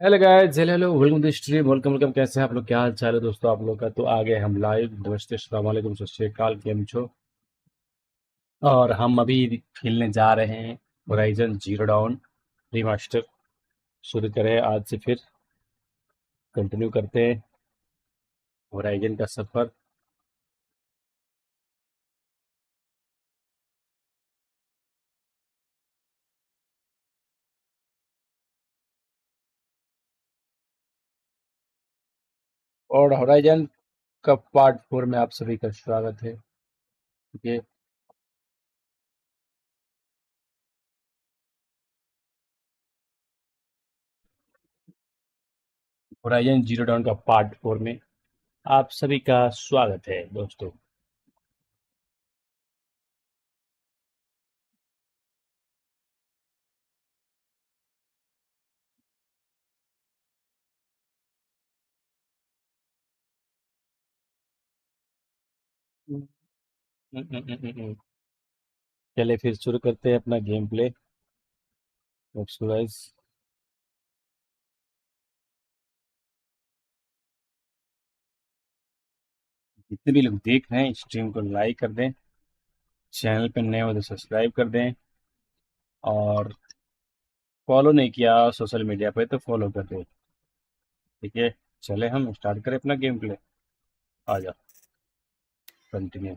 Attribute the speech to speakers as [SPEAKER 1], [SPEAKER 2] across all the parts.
[SPEAKER 1] Hello guys, hello welcome to stream. Welcome कैसे हैं आप लोग? क्या हाल चाल है दोस्तों आप लोग का? तो आ गए हम लाइव। नमस्ते, अस्सलाम वालेकुम, सत श्री अकाल, केम छो। और हम अभी खेलने जा रहे हैं होराइजन जीरो डाउन रिमास्टर। शुरू करें आज से, फिर कंटिन्यू करते हैं होराइजन का सफर। और होराइजन का पार्ट 4 में आप सभी का स्वागत है। ये होराइजन जीरो डाउन का पार्ट 4 में आप सभी का स्वागत है दोस्तों। चलिए फिर शुरू करते हैं अपना गेम प्ले। गाइस, जितने भी लोग देख रहे हैं स्ट्रीम को लाइक कर दें, चैनल पे नए हो तो सब्सक्राइब कर दें, और फॉलो नहीं किया सोशल मीडिया पे तो फॉलो कर दें। ठीक है, चले हम स्टार्ट करें अपना गेम प्ले। आ जाओ, continue.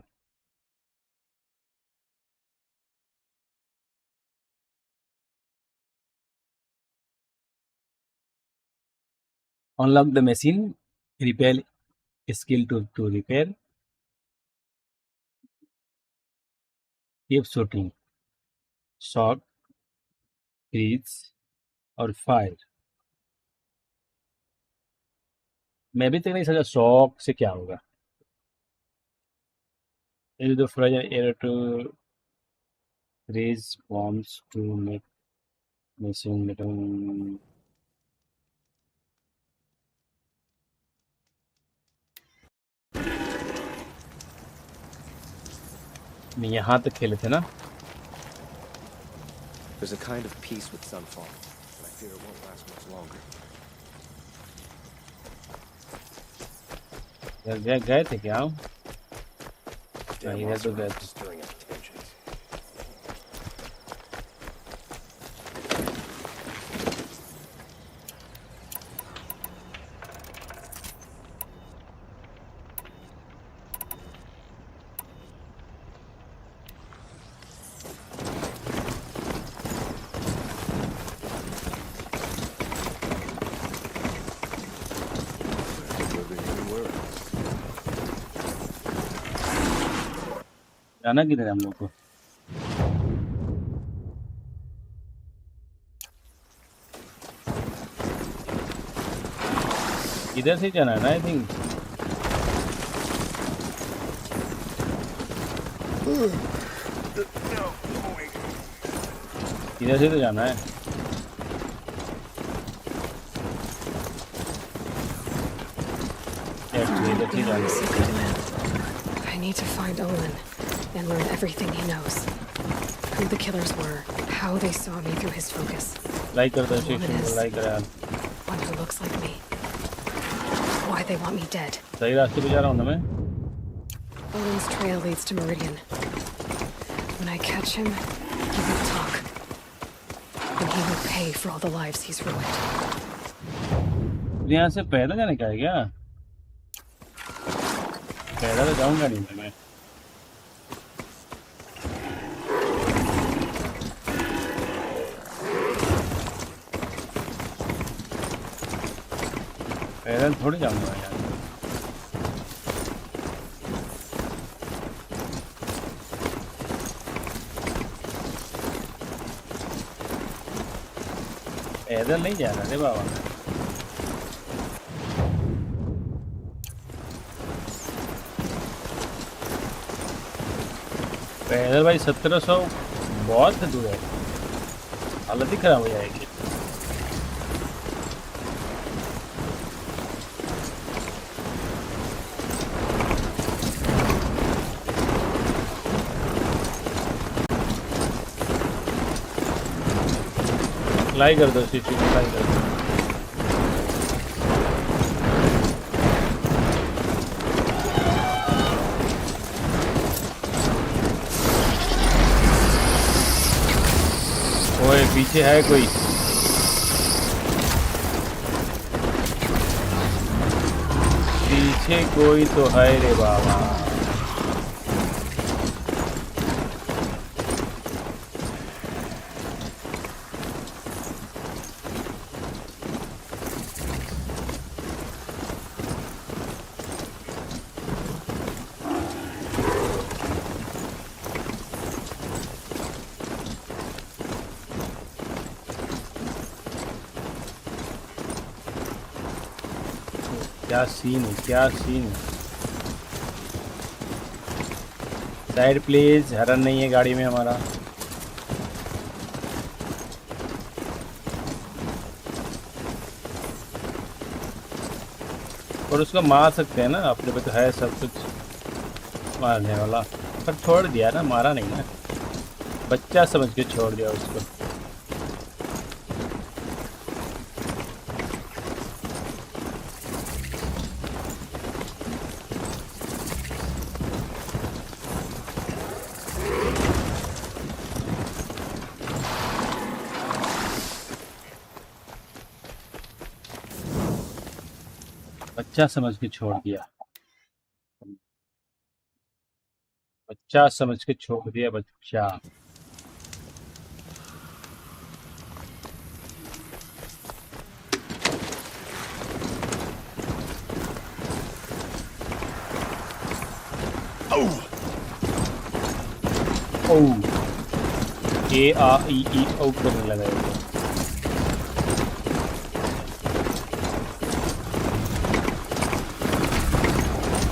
[SPEAKER 1] Unlock the machine, repair skill to repair, keep shooting, shot, freeze और फायर। मैं भी तक नहीं समझा शॉक से क्या होगा। Use the frozen air to raise bombs to make machine. यहाँ तक खेले थे ना।
[SPEAKER 2] There's a kind of peace with Sunfall, but I fear it won't last much longer.
[SPEAKER 1] गए थे क्या?
[SPEAKER 2] Damn
[SPEAKER 1] इधर तो
[SPEAKER 2] monster
[SPEAKER 1] गए
[SPEAKER 2] are
[SPEAKER 1] थे।
[SPEAKER 2] stirring up tensions. Living anywhere else.
[SPEAKER 1] जाना किधर है हम लोग को? इधर से जाना है ना, आई थिंक। इधर से तो जाना है। इधर से जाना है।
[SPEAKER 3] I need to find Olin and learn everything he knows. Who the killers were, how they saw me through his focus.
[SPEAKER 1] Like कर दो, सेक्शन को लाइक करा।
[SPEAKER 3] One who looks like me. Why they want me dead.
[SPEAKER 1] सही रास्ते पे जा रहा हूँ ना मैं?
[SPEAKER 3] Olin's trail leads to Meridian. When I catch him, he will talk. And he will pay for all the lives he's ruined.
[SPEAKER 1] यहाँ से पैदल जाने का है क्या? पैदल तो जाऊंगा नहीं मैं। पैदल थोड़ी जाऊंगा यार। पैदल नहीं जा रहा रे बाबा। पैदल भाई 1700 बहुत दूर है, हालत ही खराब हो जाएगी। लाइक कर दो, लाइक कर दो। पीछे है कोई। पीछे कोई तो है रे बाबा। क्या सीन है, क्या सीन है। साइड प्लीज, हरन नहीं है गाड़ी में हमारा। और उसको मार सकते हैं ना, अपने पे तो है सब कुछ मारने वाला। पर छोड़ दिया ना, मारा नहीं ना, बच्चा समझ के छोड़ दिया उसको। 50 समझ के छोड़ दिया, 50 समझ के छोड़ दिया बच्चा। ए आ ई ओ करने लगा है।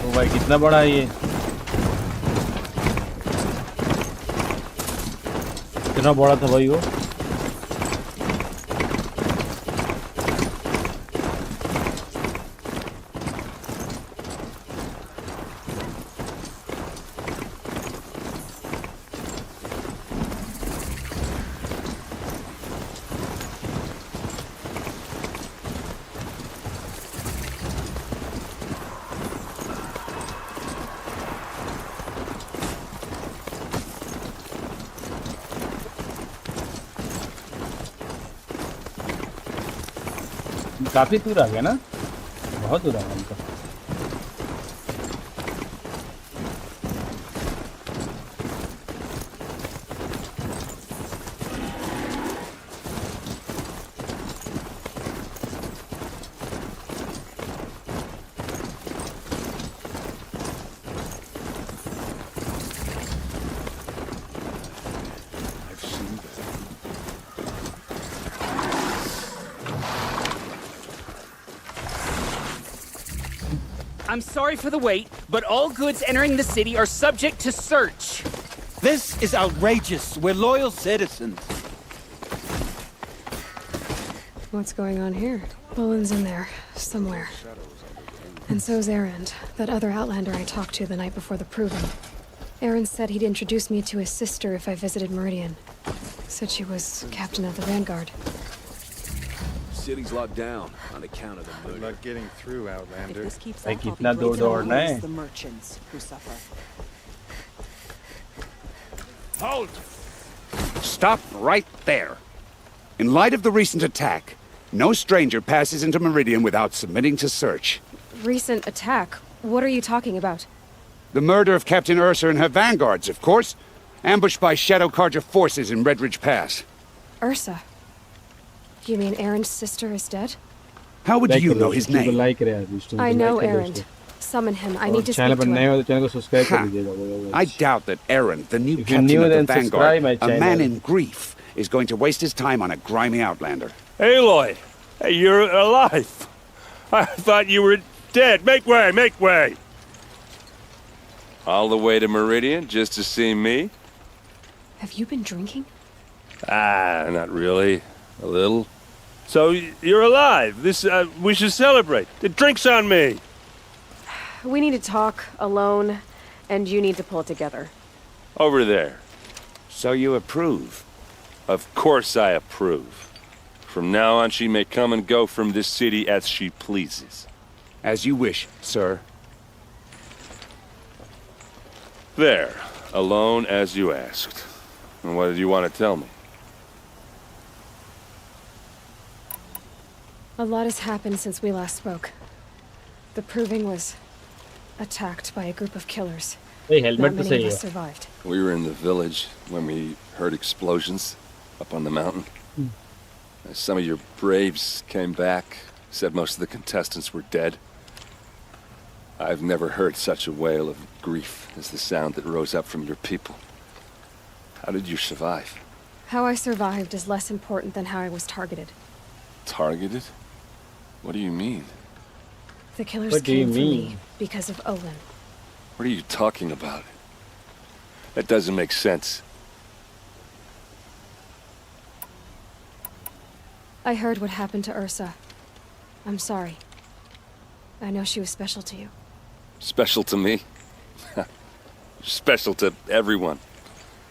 [SPEAKER 1] ओ भाई कितना बड़ा है ये, कितना बड़ा था भाई वो। काफी दूर आ गया ना, बहुत दूर आ गया उनका।
[SPEAKER 4] I'm sorry for the wait, but all goods entering the city are subject to search.
[SPEAKER 5] This is outrageous. We're loyal citizens.
[SPEAKER 3] What's going on here? Bolin's in there, somewhere. And so's Aaron, that other Outlander I talked to the night before the proving. Aaron said he'd introduce me to his sister if I visited Meridian. Said she was captain of the Vanguard.
[SPEAKER 2] City's locked down on account of the
[SPEAKER 6] We're
[SPEAKER 2] murder.
[SPEAKER 6] not getting through, Outlander.
[SPEAKER 7] If this keeps
[SPEAKER 1] भाई
[SPEAKER 7] up,
[SPEAKER 1] कितना
[SPEAKER 7] I'll be
[SPEAKER 1] दूर
[SPEAKER 7] breaking
[SPEAKER 1] दौड़ना
[SPEAKER 7] all
[SPEAKER 1] है।
[SPEAKER 7] it's the merchants who suffer.
[SPEAKER 8] Halt! Stop right there. In light of the recent attack, no stranger passes into Meridian without submitting to search.
[SPEAKER 3] Recent attack? What are you talking about?
[SPEAKER 8] The murder of Captain Ursa and her vanguards, of course. Ambushed by Shadow Carja forces in Redridge Pass.
[SPEAKER 3] Ursa? You mean Aaron's sister is dead?
[SPEAKER 8] How would you know his name?
[SPEAKER 3] I know Aaron. Summon him. I need to
[SPEAKER 1] channel
[SPEAKER 3] speak
[SPEAKER 1] पर
[SPEAKER 3] to
[SPEAKER 1] नए
[SPEAKER 3] him.
[SPEAKER 1] हो तो channel को subscribe कर
[SPEAKER 8] Ha.
[SPEAKER 1] दीजिएगा।
[SPEAKER 8] I doubt that Aaron, the new
[SPEAKER 1] If you're
[SPEAKER 8] captain
[SPEAKER 1] new,
[SPEAKER 8] of the
[SPEAKER 1] then subscribe
[SPEAKER 8] Vanguard,
[SPEAKER 1] my
[SPEAKER 8] a man
[SPEAKER 1] channel.
[SPEAKER 8] in grief, is going to waste his time on a grimy Outlander.
[SPEAKER 6] Aloy! Hey, you're alive! I thought you were dead. Make way, make way!
[SPEAKER 9] All the way to Meridian just to see me?
[SPEAKER 3] Have you been drinking?
[SPEAKER 6] Ah, not really. A little. So, you're alive. We should celebrate. The drink's on me!
[SPEAKER 3] We need to talk alone, and you need to pull it together.
[SPEAKER 9] Over there.
[SPEAKER 8] So you approve?
[SPEAKER 9] Of course I approve. From now on, she may come and go from this city as she pleases.
[SPEAKER 8] As you wish, sir.
[SPEAKER 9] There. Alone as you asked. And what did you want to tell me?
[SPEAKER 3] A lot has happened since we last spoke. The Proving was attacked by a group of killers.
[SPEAKER 1] भाई
[SPEAKER 3] Not
[SPEAKER 1] helmet तो
[SPEAKER 3] many
[SPEAKER 1] सही
[SPEAKER 3] of
[SPEAKER 1] है.
[SPEAKER 3] us survived.
[SPEAKER 9] We were in the village when we heard explosions up on the mountain. Some of your braves came back, said most of the contestants were dead. I've never heard such a wail of grief as the sound that rose up from your people. How did you survive?
[SPEAKER 3] How I survived is less important than how I was targeted.
[SPEAKER 9] Targeted? What do you mean?
[SPEAKER 3] The killers
[SPEAKER 1] What do you
[SPEAKER 3] came for
[SPEAKER 1] mean?
[SPEAKER 3] me because of Olin.
[SPEAKER 9] What are you talking about? That doesn't make sense.
[SPEAKER 3] I heard what happened to Ursa. I'm sorry. I know she was special to you.
[SPEAKER 9] Special to me? Special to everyone.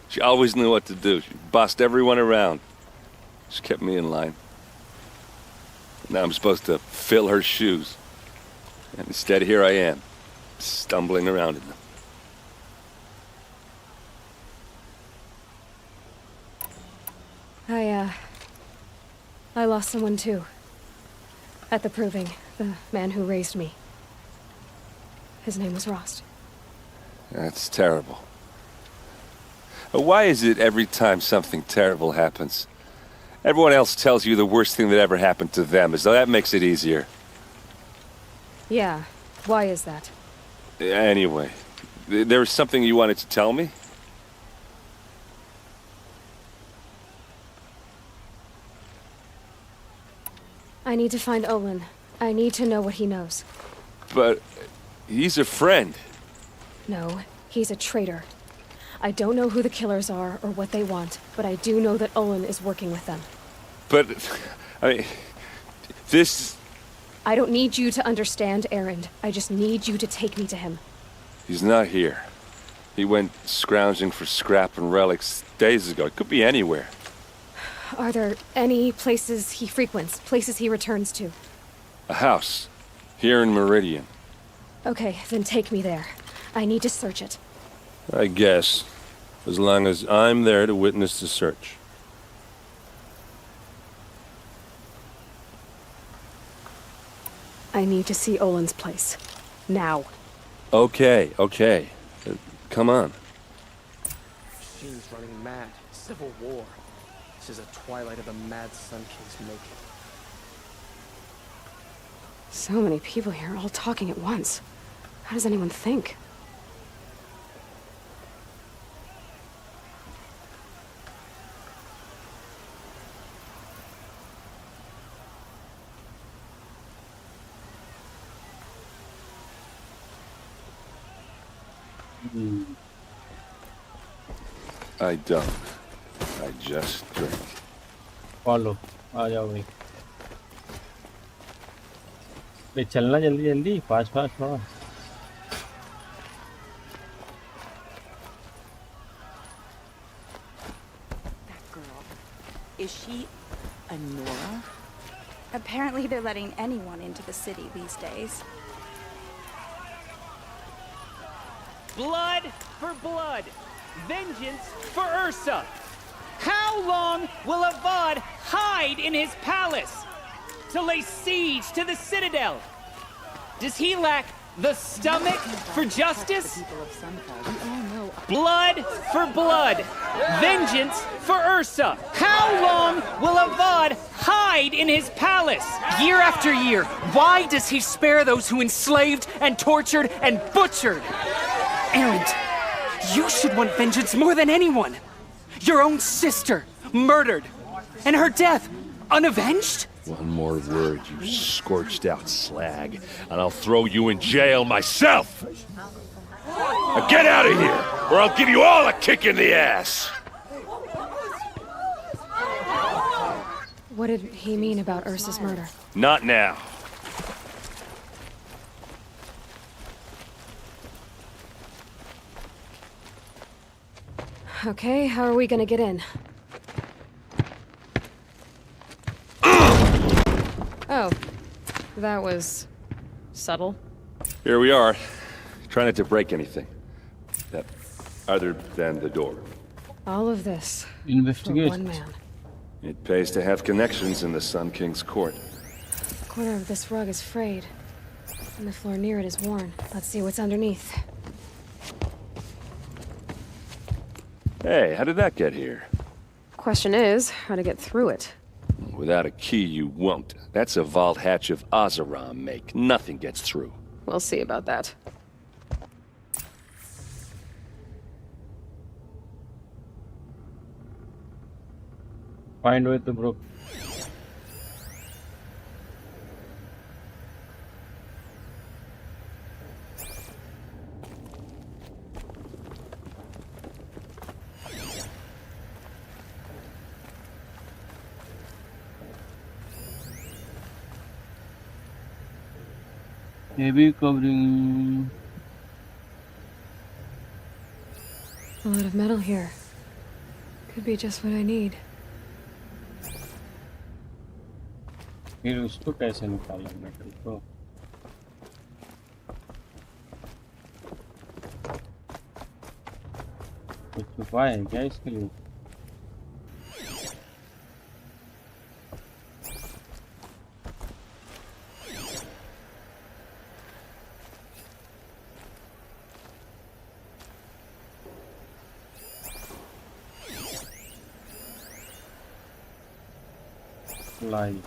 [SPEAKER 9] She always knew what to do. She bossed everyone around. She kept me in line. Now I'm supposed to fill her shoes. And instead, here I am, stumbling around in them.
[SPEAKER 3] I lost someone too. At the Proving, the man who raised me. His name was Rost.
[SPEAKER 9] That's terrible. Why is it every time something terrible happens, everyone else tells you the worst thing that ever happened to them, as though that makes it easier?
[SPEAKER 3] Yeah, why is that?
[SPEAKER 9] Anyway, there was something you wanted to tell me?
[SPEAKER 3] I need to find Olin. I need to know what he knows.
[SPEAKER 9] But he's a friend.
[SPEAKER 3] No, he's a traitor. I don't know who the killers are or what they want, but I do know that Olin is working with them.
[SPEAKER 9] But, I mean, this...
[SPEAKER 3] I don't need you to understand, Erend. I just need you to take me to him.
[SPEAKER 9] He's not here. He went scrounging for scrap and relics days ago. It could be anywhere.
[SPEAKER 3] Are there any places he frequents, places he returns to?
[SPEAKER 9] A house. Here in Meridian.
[SPEAKER 3] Okay, then take me there. I need to search it.
[SPEAKER 6] I guess. As long as I'm there to witness the search.
[SPEAKER 3] I need to see Olin's place. Now.
[SPEAKER 6] Okay. Come on.
[SPEAKER 2] Machine's running mad. Civil war. This is a twilight of the mad Sun King's making.
[SPEAKER 3] So many people here, all talking at once. How does anyone think?
[SPEAKER 9] I don't. I just drink.
[SPEAKER 1] Follow आ जाओ भाई. भाई चलना जल्दी जल्दी fast fast fast.
[SPEAKER 7] That girl. Is she a Nora? Apparently they're letting anyone into the city these days.
[SPEAKER 4] Blood for blood. Vengeance for Ursa. How long will Avad hide in his palace to lay siege to the citadel? Does he lack the stomach for justice? Blood for blood. Vengeance for Ursa. How long will Avad hide in his palace? Year after year, why does he spare those who enslaved and tortured and butchered? Erend, you should want vengeance more than anyone. Your own sister, murdered. And her death, unavenged?
[SPEAKER 6] One more word, you scorched out slag, and I'll throw you in jail myself!
[SPEAKER 9] Now get out of here, or I'll give you all a kick in the ass!
[SPEAKER 3] What did he mean about Ursa's murder?
[SPEAKER 9] Not now.
[SPEAKER 3] Okay, how are we gonna get in? Oh, that was subtle.
[SPEAKER 9] Here we are. Try not to break anything. That, other than the door.
[SPEAKER 3] All of this for
[SPEAKER 1] Investigate.
[SPEAKER 3] one man.
[SPEAKER 9] It pays to have connections in the Sun King's court.
[SPEAKER 3] corner of this rug is frayed, and the floor near it is worn. Let's see what's underneath.
[SPEAKER 6] Hey, how did that get here?
[SPEAKER 3] Question is, how to get through it.
[SPEAKER 6] Without a key, you won't. That's a vault hatch of Azeram make. Nothing gets through.
[SPEAKER 3] We'll see about that.
[SPEAKER 1] Find with the brook. Heavy covering.
[SPEAKER 3] A lot of metal here. Could be just what I need.
[SPEAKER 1] फिर उसको कैसे निकालना metal को? कुछ उपाय है क्या इसके लिए? लाइव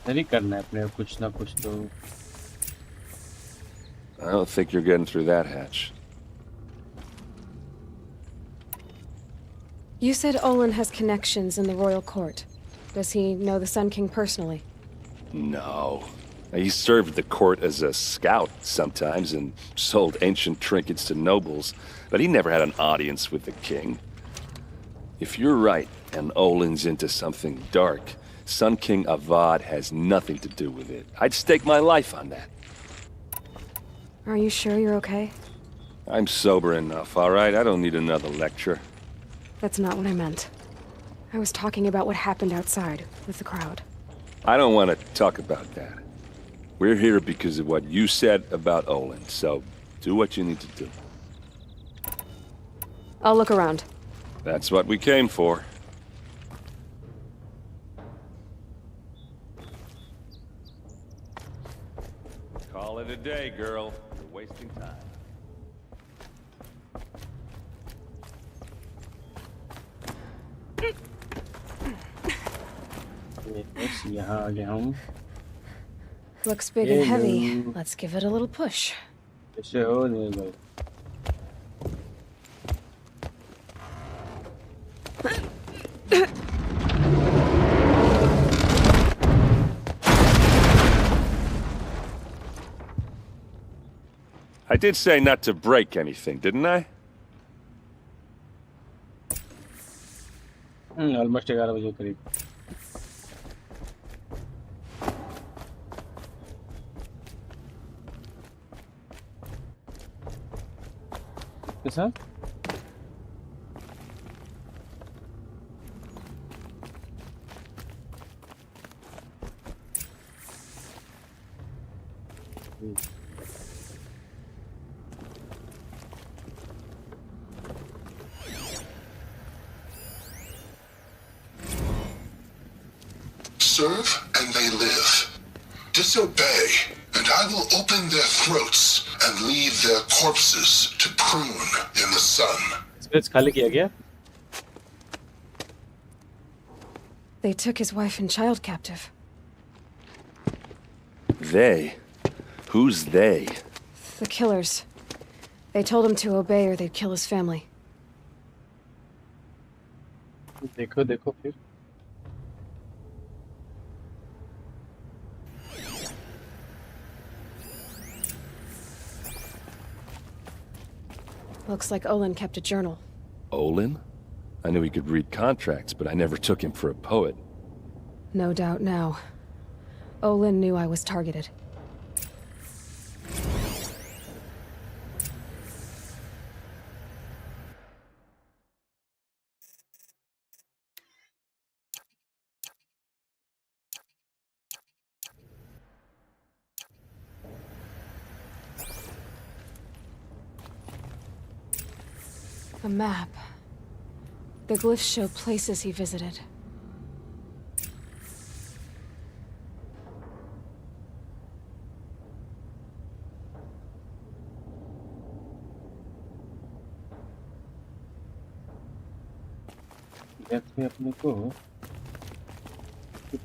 [SPEAKER 1] नहीं करना है अपने कुछ ना कुछ तो
[SPEAKER 6] I don't think you're getting through that hatch.
[SPEAKER 3] You said Olin has connections in the royal court. Does he know the Sun King personally?
[SPEAKER 6] No. He served the court as a scout sometimes and sold ancient trinkets to nobles, but he never had an audience with the king. If you're right, and Olin's into something dark, Sun King Avad has nothing to do with it. I'd stake my life on that.
[SPEAKER 3] Are you sure you're okay?
[SPEAKER 6] I'm sober enough, all right? I don't need another lecture.
[SPEAKER 3] That's not what I meant. I was talking about what happened outside, with the crowd.
[SPEAKER 6] I don't want to talk about that. We're here because of what you said about Olin, so do what you need to do.
[SPEAKER 3] I'll look around.
[SPEAKER 6] That's what we came for. Call it a day, girl. You're wasting time.
[SPEAKER 1] बस यहाँ आ गया हूँ
[SPEAKER 3] Looks big and heavy. Let's give it a little push.
[SPEAKER 1] कैसे हो नहीं भाई
[SPEAKER 6] I did say not to break anything, didn't I?
[SPEAKER 1] Almost 11 बजे करीब के साथ
[SPEAKER 10] Serve and they live. Disobey, and I will open their throats and leave their corpses to prune in the sun.
[SPEAKER 1] Space खाली किया गया
[SPEAKER 3] They took his wife and child captive.
[SPEAKER 6] They? Who's they?
[SPEAKER 3] The killers. They told him to obey or they'd kill his family.
[SPEAKER 1] देखो देखो फिर
[SPEAKER 3] Looks like Olin kept a journal.
[SPEAKER 6] Olin? I knew he could read contracts, but I never took him for a poet.
[SPEAKER 3] No doubt now. Olin knew I was targeted. A map. The glyphs show places he visited.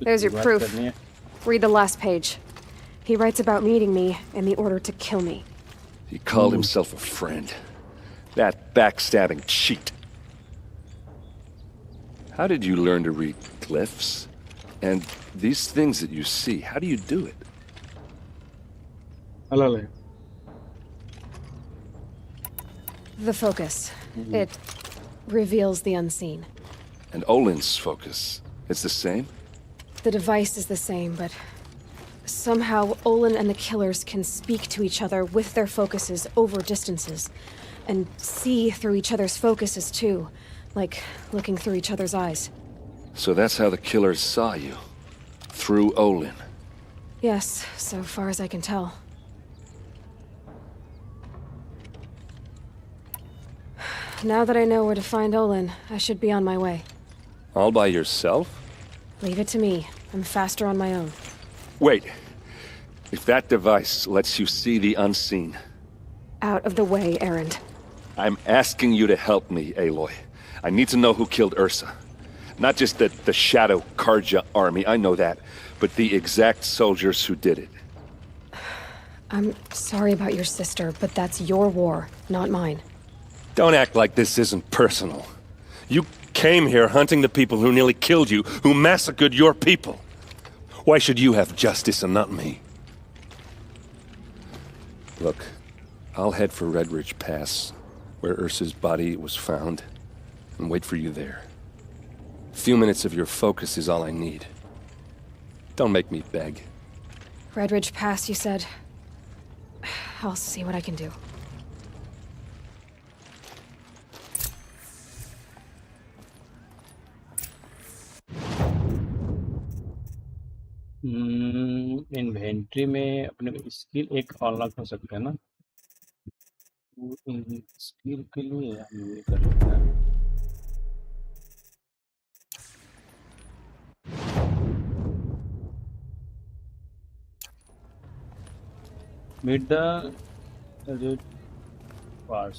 [SPEAKER 3] There's your proof. Read the last page. He writes about meeting me and the order to kill me.
[SPEAKER 6] He called himself a friend. That backstabbing cheat. How did you learn to read glyphs? And these things that you see, how do you do it?
[SPEAKER 3] The focus. It reveals the unseen.
[SPEAKER 6] And Olin's focus, it's the same?
[SPEAKER 3] The device is the same, but somehow Olin and the killers can speak to each other with their focuses over distances, and see through each other's focuses too, like looking through each other's eyes.
[SPEAKER 6] So that's how the killers saw you? Through Olin?
[SPEAKER 3] Yes, so far as I can tell. Now that I know where to find Olin, I should be on my way.
[SPEAKER 6] All by yourself?
[SPEAKER 3] Leave it to me. I'm faster on my own.
[SPEAKER 6] Wait. If that device lets you see the unseen...
[SPEAKER 3] Out of the way, Erend.
[SPEAKER 6] I'm asking you to help me, Aloy. I need to know who killed Ursa. Not just the Shadow Karja army, I know that, but the exact soldiers who did it.
[SPEAKER 3] I'm sorry about your sister, but that's your war, not mine.
[SPEAKER 6] Don't act like this isn't personal. You came here hunting the people who nearly killed you, who massacred your people. Why should you have justice and not me? Look, I'll head for Red Ridge Pass, where Ursa's body was found, and wait for you there. A few minutes of your focus is all I need. Don't make me beg.
[SPEAKER 3] Red Ridge Pass, you said? I'll see what I can do.
[SPEAKER 1] Inventory में अपने skill एक unlock हो सकता है ना, skill के लिए हम ये कर लेते हैं। Meet the red pass.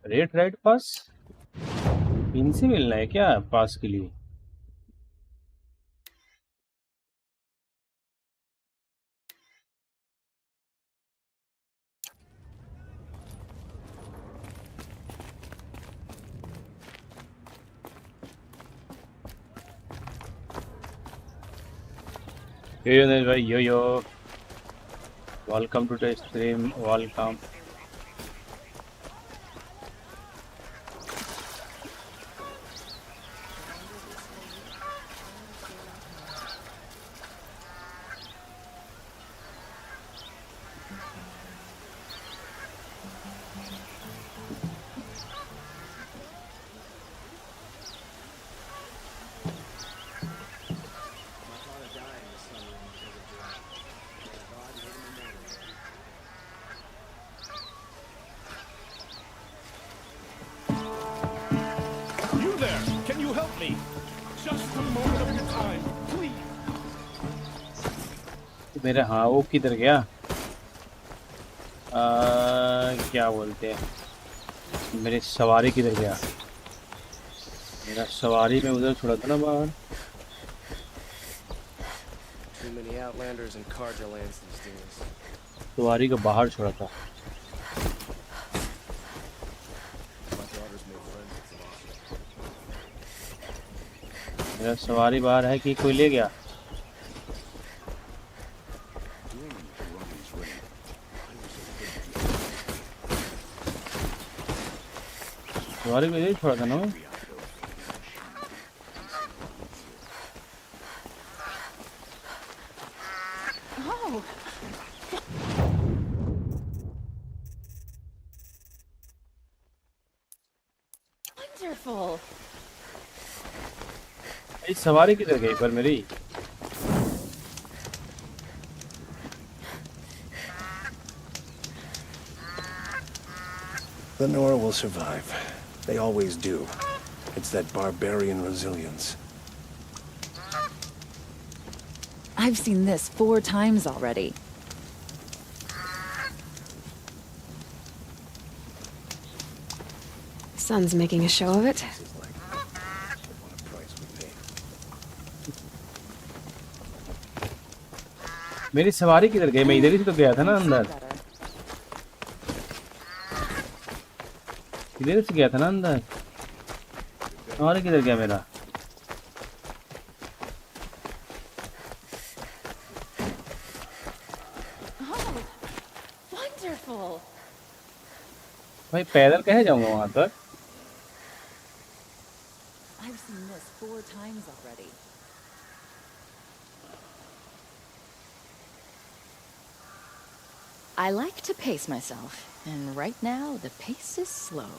[SPEAKER 1] Red ride pass इनसे मिलना है क्या पास के लिए? यो नरेश भाई, yo welcome to the stream, welcome. मेरा हाँ वो किधर गया? क्या बोलते हैं, मेरी सवारी किधर गया? मेरा सवारी में उधर छोड़ा था ना बाहर। सवारी को बाहर छोड़ा था। मेरा सवारी बाहर है कि कोई ले गया? सवारी को यही छोड़ा था ना मैं?
[SPEAKER 3] Wonderful.
[SPEAKER 1] इस सवारी किधर गई पर मेरी?
[SPEAKER 11] Lenore will survive. They always do. It's that barbarian resilience.
[SPEAKER 12] I've seen this 4 times already.
[SPEAKER 3] Son's making a show of it.
[SPEAKER 1] मेरी सवारी किधर गई? मैं इधर ही तो गया था ना अंदर। इधर से गया था ना अंदर। और किधर गया मेरा?
[SPEAKER 12] Wonderful.
[SPEAKER 1] भाई पैदल कहे जाऊंगा वहां तक?
[SPEAKER 12] I've seen this 4 times already. I like to pace myself, and right now the pace is slow.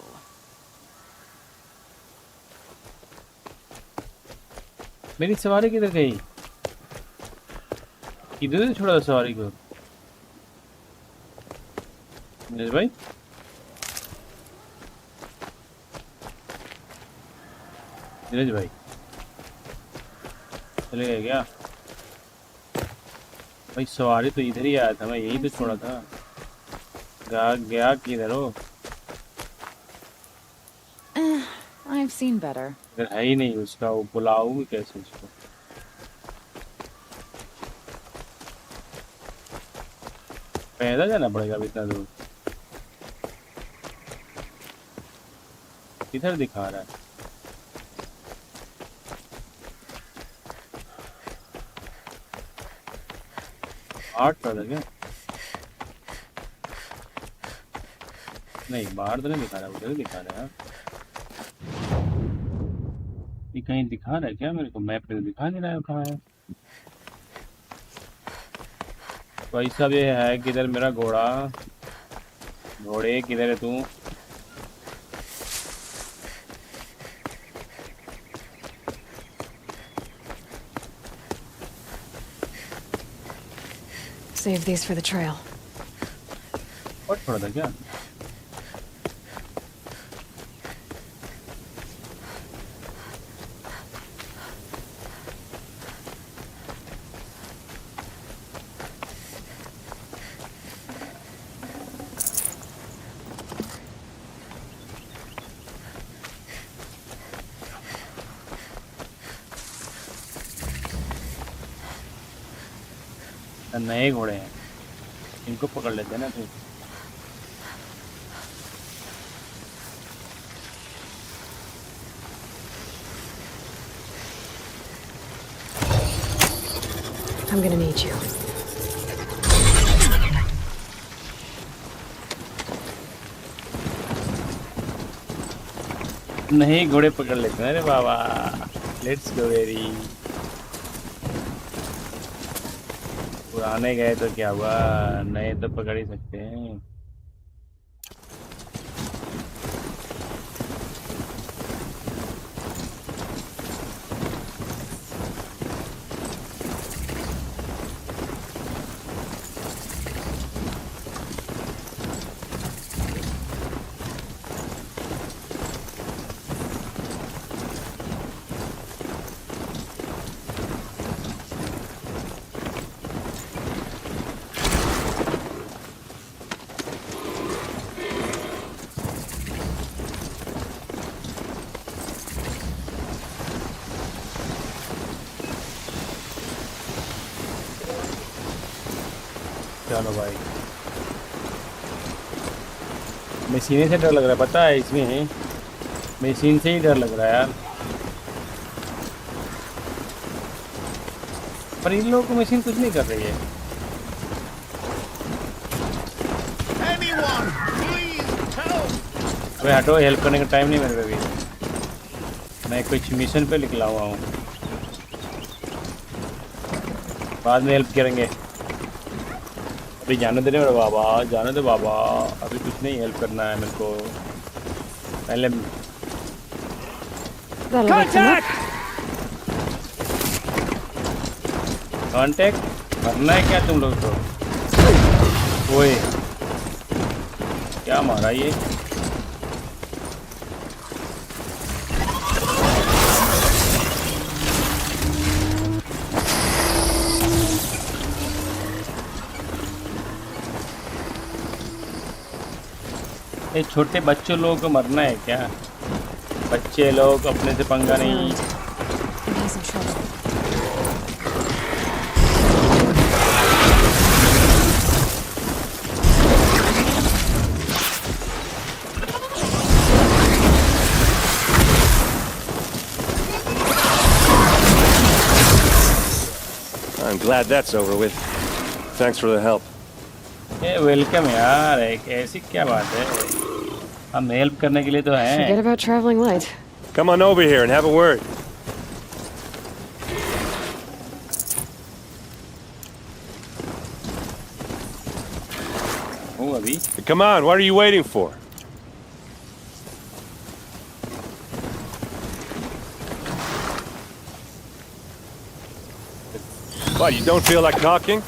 [SPEAKER 1] मेरी सवारी किधर गई? इधर से छोड़ा सवारी को। नीरज भाई नीरज भाई चले गए क्या? भाई सवारी तो इधर ही आया था, मैं यहीं पे छोड़ा था। गया किधर हो?
[SPEAKER 12] I've seen better.
[SPEAKER 1] इधर है ही नहीं उसका, वो बुलाऊंगी कैसे उसको? पैदल जाना पड़ेगा अब इतना दूर। किधर दिखा रहा है? आठ पर क्या? नहीं बाहर तो नहीं दिखा रहा, उधर दिखा रहा है। ये कहीं दिखा रहा है क्या मेरे को? मैप पे तो दिखा नहीं रहा है कहाँ है। भाई साहब ये है किधर मेरा घोड़ा? घोड़े किधर है तू?
[SPEAKER 3] Save these for the trail.
[SPEAKER 1] और थोड़ा था क्या? नए घोड़े हैं, इनको पकड़ लेते हैं ना फिर।
[SPEAKER 3] I'm gonna need you.
[SPEAKER 1] नहीं घोड़े पकड़ लेते हैं। अरे बाबा लेट्स गो वेरी। पुराने गए तो क्या हुआ, नए तो पकड़ ही सकते हैं। चलो भाई, मशीन से डर लग रहा है, पता है इसमें मशीन से ही डर लग रहा है यार। पर इन लोगों को मशीन कुछ नहीं कर रही है। अबे हटो, हेल्प करने का टाइम नहीं मेरे पे भी। मैं कुछ मिशन पे निकला हुआ हूँ, बाद में हेल्प करेंगे। अभी जाने दे रहे बाबा, जाने दे बाबा, अभी कुछ नहीं हेल्प करना है मेरे को। पहले कांटेक्ट करना है क्या तुम लोग को? ओए क्या मारा ये? ये छोटे बच्चों लोगों को मरना है क्या? बच्चे लोग अपने से पंगा नहीं।
[SPEAKER 3] He's in trouble.
[SPEAKER 9] I'm glad that's over with. Thanks for the help.
[SPEAKER 1] ये वेलकम यार, एक ऐसी क्या बात है? हम हेल्प करने के लिए तो हैं।
[SPEAKER 3] Forget about traveling light.
[SPEAKER 9] Come on over here and have a word.
[SPEAKER 1] हूँ अभी।
[SPEAKER 9] Come on, what are you waiting for? What, you don't feel like talking?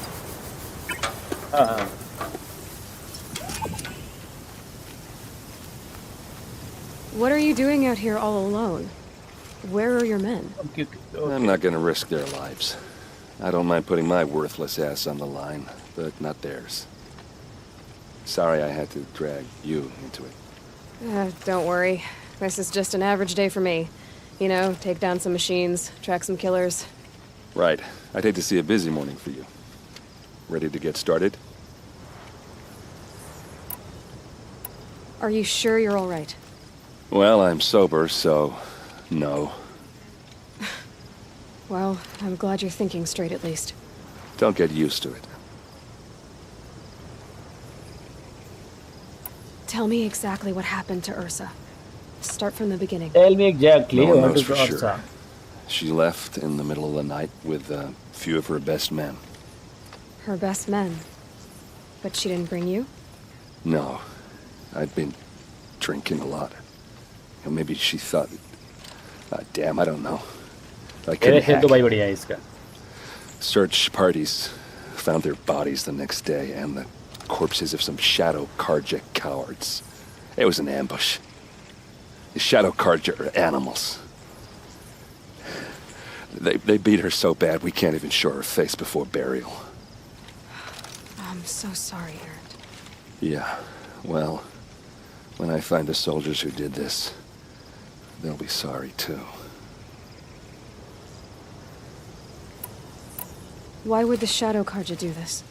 [SPEAKER 3] What are you doing out here all alone? Where are your men?
[SPEAKER 9] I'm not gonna risk their lives. I don't mind putting my worthless ass on the line, but not theirs. Sorry I had to drag you into it.
[SPEAKER 3] Don't worry. This is just an average day for me. You know, take down some machines, track some killers.
[SPEAKER 9] Right. I'd hate to see a busy morning for you. Ready to get started?
[SPEAKER 3] Are you sure you're all right?
[SPEAKER 9] Well, I'm sober, so no.
[SPEAKER 3] Well, I'm glad you're thinking straight at least.
[SPEAKER 9] Don't get used to it.
[SPEAKER 3] Tell me exactly what happened to Ursa. Start from the beginning.
[SPEAKER 1] Tell me exactly
[SPEAKER 9] No one
[SPEAKER 1] what
[SPEAKER 9] knows
[SPEAKER 1] is
[SPEAKER 9] for
[SPEAKER 1] Ursa.
[SPEAKER 9] sure. She left in the middle of the night with a few of her best men.
[SPEAKER 3] Her best men. But she didn't bring you?
[SPEAKER 9] No. I'd been drinking a lot. Or maybe she thought... damn, I don't know. I couldn't hack. Search parties found their bodies the next day and the corpses of some Shadow Karja cowards. It was an ambush. The Shadow Karja are animals. They beat her so bad we can't even show her face before burial.
[SPEAKER 3] I'm so sorry, Aaron.
[SPEAKER 9] Yeah, well, when I find the soldiers who did this, they'll be sorry too.
[SPEAKER 3] Why would the Shadow Karja do this?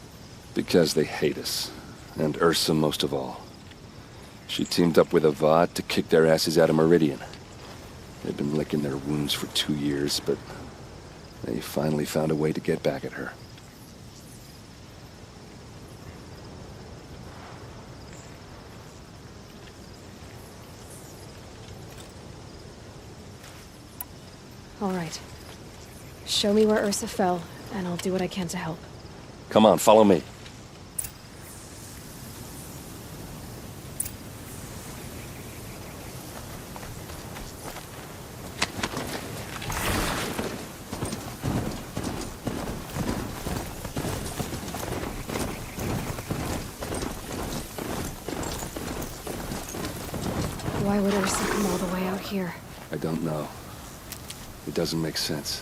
[SPEAKER 9] Because they hate us, and Ursa most of all. She teamed up with Avad to kick their asses out of Meridian. They've been licking their wounds for 2 years, but they finally found a way to get back at her.
[SPEAKER 3] All right. Show me where Ursa fell, and I'll do what I can to help.
[SPEAKER 9] Come on, follow me.
[SPEAKER 3] Why would Ursa come all the way out here?
[SPEAKER 9] I don't know. It doesn't make sense.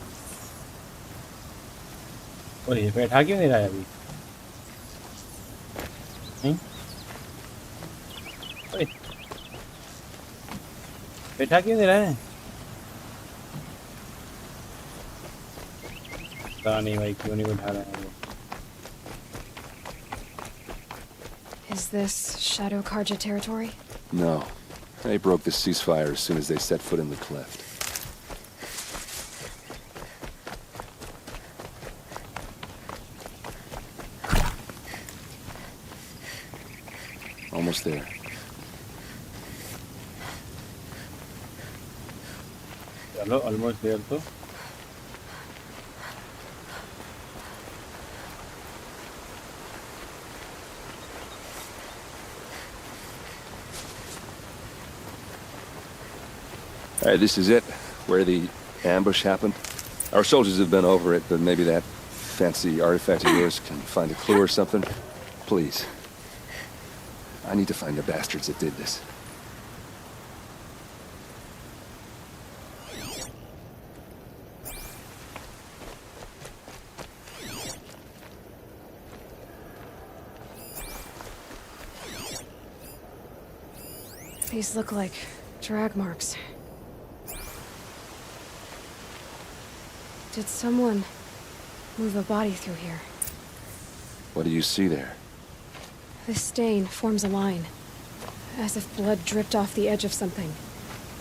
[SPEAKER 1] और ये बैठा क्यों नहीं रहा है अभी? नहीं? ओए, बैठा क्यों नहीं रहा है? पता नहीं भाई क्यों नहीं बैठा रहा है वो?
[SPEAKER 3] Is this Shadow Karja territory?
[SPEAKER 9] No. They broke the ceasefire as soon as they set foot in the cleft. Almost there.
[SPEAKER 1] चलो, almost there तो.
[SPEAKER 9] All right, this is it, where the ambush happened. Our soldiers have been over it, but maybe that fancy artifact of yours can find a clue or something. Please. I need to find the bastards that did this.
[SPEAKER 3] These look like drag marks. Did someone move a body through here?
[SPEAKER 9] What do you see there?
[SPEAKER 3] This stain forms a line, as if blood dripped off the edge of something,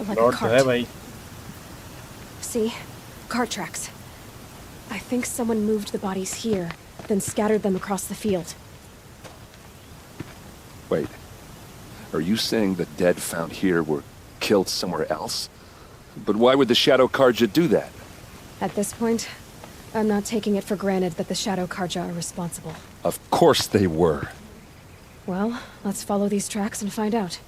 [SPEAKER 3] like a
[SPEAKER 1] Lord
[SPEAKER 3] cart.
[SPEAKER 1] है भाई.
[SPEAKER 3] See? Cart tracks. I think someone moved the bodies here, then scattered them across the field.
[SPEAKER 9] Wait. Are you saying the dead found here were killed somewhere else? But why would the Shadow Karja do that?
[SPEAKER 3] At this point, I'm not taking it for granted that the Shadow Karja are responsible.
[SPEAKER 9] Of course they were.
[SPEAKER 3] Well, let's follow these tracks and find out.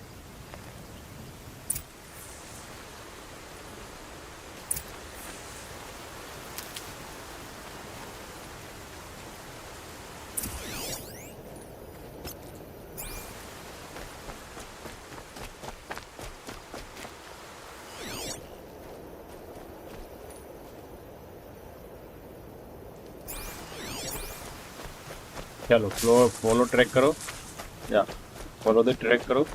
[SPEAKER 1] चलो follow track करो या follow the track करो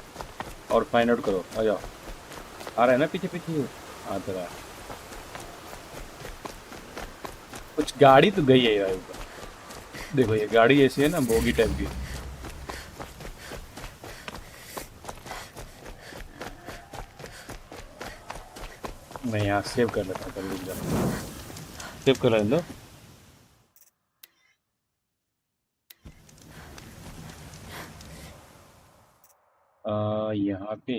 [SPEAKER 1] और find out करो. आ जाओ. आ रहा है ना पीछे पीछे. आता रहा. कुछ गाड़ी तो गई है यार ऊपर. देखो ये गाड़ी ऐसी है ना बोगी टाइप की. मैं यहाँ सेव कर लेता हूँ. सेव कर लें दो. यहाँ पे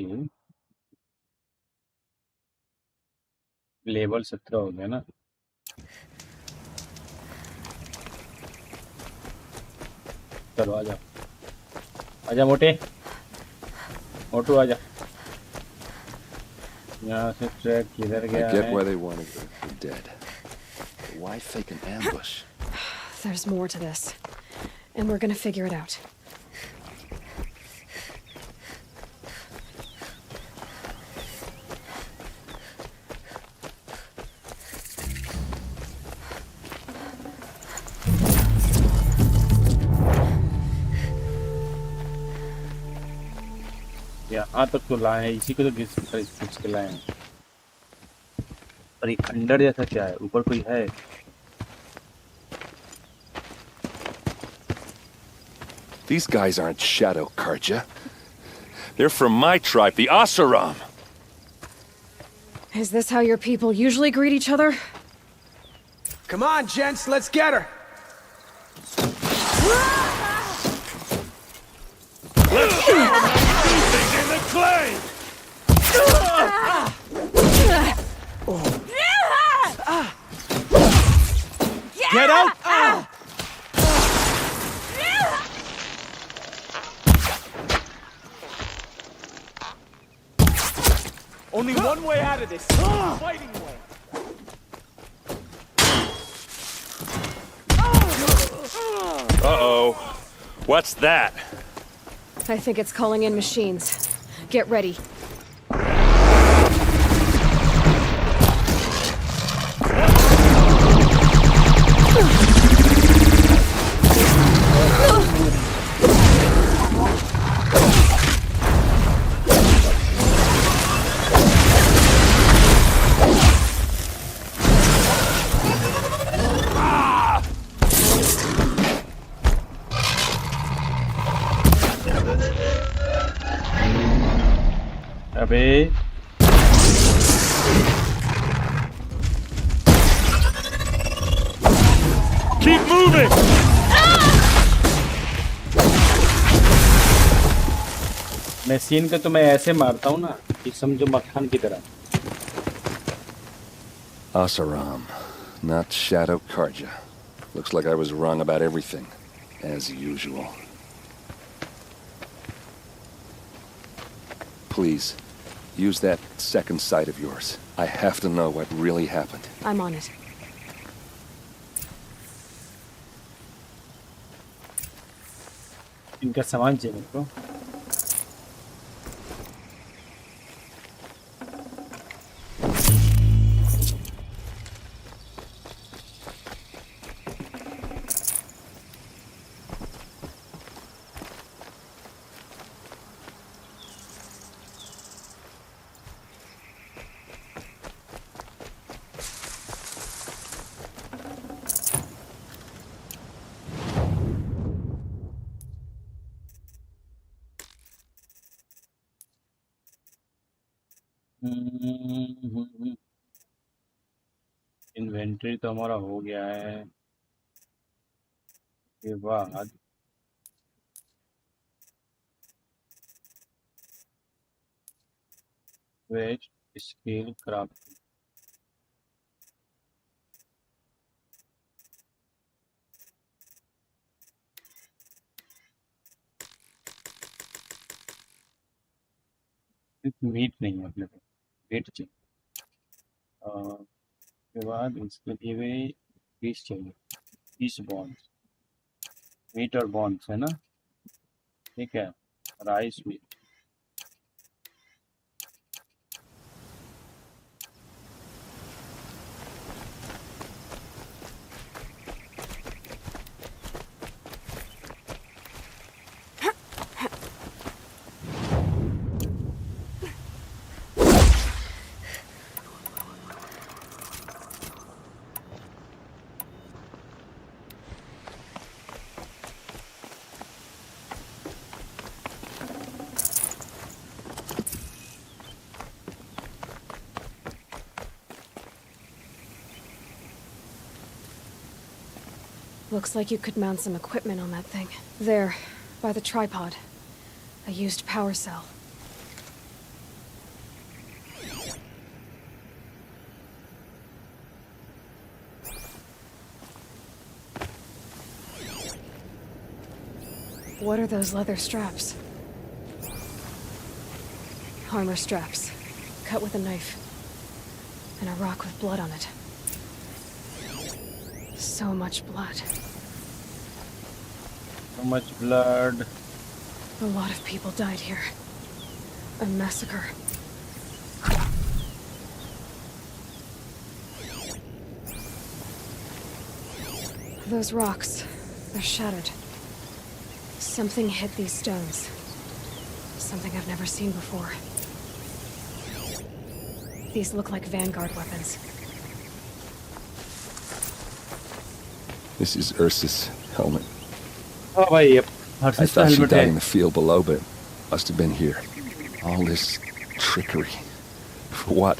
[SPEAKER 1] लेवल 17 हो गया ना. चलो आजा आजा मोटे मोटू आजा. यहाँ से ट्रैक किधर गया
[SPEAKER 9] I get
[SPEAKER 1] है?
[SPEAKER 9] why they wanted the dead. But why fake an ambush?
[SPEAKER 3] There's more to this, and we're gonna figure it out.
[SPEAKER 1] यहाँ तक तो लाए हैं. इसी को तो खींच के लाए हैं. पर ये खंडर जैसा क्या है? ऊपर कोई है?
[SPEAKER 9] These guys aren't Shadow Karja. They're from my tribe, the Asaram.
[SPEAKER 3] Is this how your people usually greet each other?
[SPEAKER 5] Come on, gents, let's get her.
[SPEAKER 6] Let's show them how to do things in the clay!
[SPEAKER 5] Get out! Only one way out of this. Fighting way.
[SPEAKER 6] Uh-oh. What's that?
[SPEAKER 3] I think it's calling in machines. Get ready.
[SPEAKER 1] अबे
[SPEAKER 6] Keep moving!
[SPEAKER 1] मैं scene का तो मैं ऐसे मारता हूँ ना कि समझो मक्खन की तरह.
[SPEAKER 9] Asaram, not Shadow Karja. Looks like I was wrong about everything, as usual. Please, use that second sight of yours. I have to know what really happened.
[SPEAKER 3] I'm on it.
[SPEAKER 1] इनका सामान चाहिए मेरे को. इन्वेंटरी तो हमारा हो गया है। के बाद वेज स्केल क्राफ्ट मीट नहीं है अपने को, मीट चाहिए। के बाद इसके लिए पीस चाहिए, पीस बॉन्ड्स, मीट और बॉन्ड्स है ना, ठीक है। राइस भी
[SPEAKER 3] Looks like you could mount some equipment on that thing. There, by the tripod. A used power cell. What are those leather straps? Armor straps, cut with a knife. And a rock with blood on it. So much blood.
[SPEAKER 1] so much blood.
[SPEAKER 3] A lot of people died here. A massacre. Those rocks, they're shattered. Something hit these stones. Something I've never seen before. These look like Vanguard weapons.
[SPEAKER 9] This is Ursa's helmet.
[SPEAKER 1] Oh भाई ये
[SPEAKER 9] I
[SPEAKER 1] हर्षित का
[SPEAKER 9] thought she
[SPEAKER 1] helmet
[SPEAKER 9] died
[SPEAKER 1] है।
[SPEAKER 9] in the field below, but must have been here. All this trickery. For what?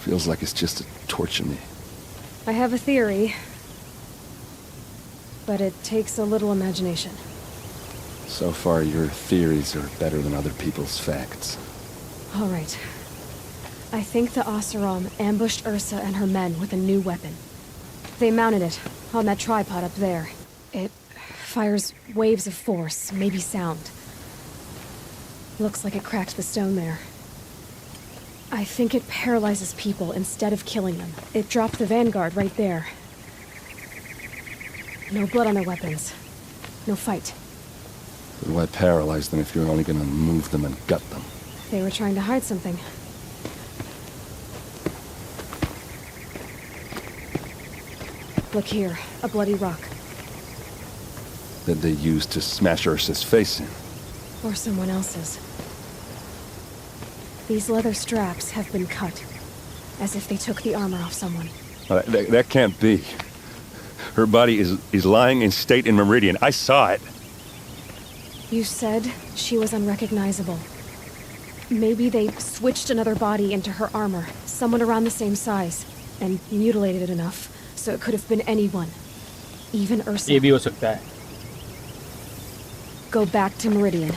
[SPEAKER 9] Feels like it's just to torture me.
[SPEAKER 3] I have a theory, but it takes a little imagination.
[SPEAKER 9] So far, your theories are better than other people's facts.
[SPEAKER 3] All right. I think the Oseram ambushed Ursa and her men with a new weapon. They mounted it on that tripod up there. It fires waves of force, maybe sound. Looks like it cracked the stone there. I think it paralyzes people instead of killing them. It dropped the Vanguard right there. No blood on their weapons. No fight.
[SPEAKER 9] But why paralyze them if you're only gonna move them and gut them?
[SPEAKER 3] They were trying to hide something. Look here, a bloody rock.
[SPEAKER 9] That they used to smash Ursa's face in.
[SPEAKER 3] Or someone else's. These leather straps have been cut, as if they took the armor off someone.
[SPEAKER 9] That can't be. Her body is lying in state in Meridian. I saw it.
[SPEAKER 3] You said she was unrecognizable. Maybe they switched another body into her armor, someone around the same size, and mutilated it enough so it could have been anyone, even Ursa.
[SPEAKER 1] ये भी हो सकता है।
[SPEAKER 3] Go back to Meridian.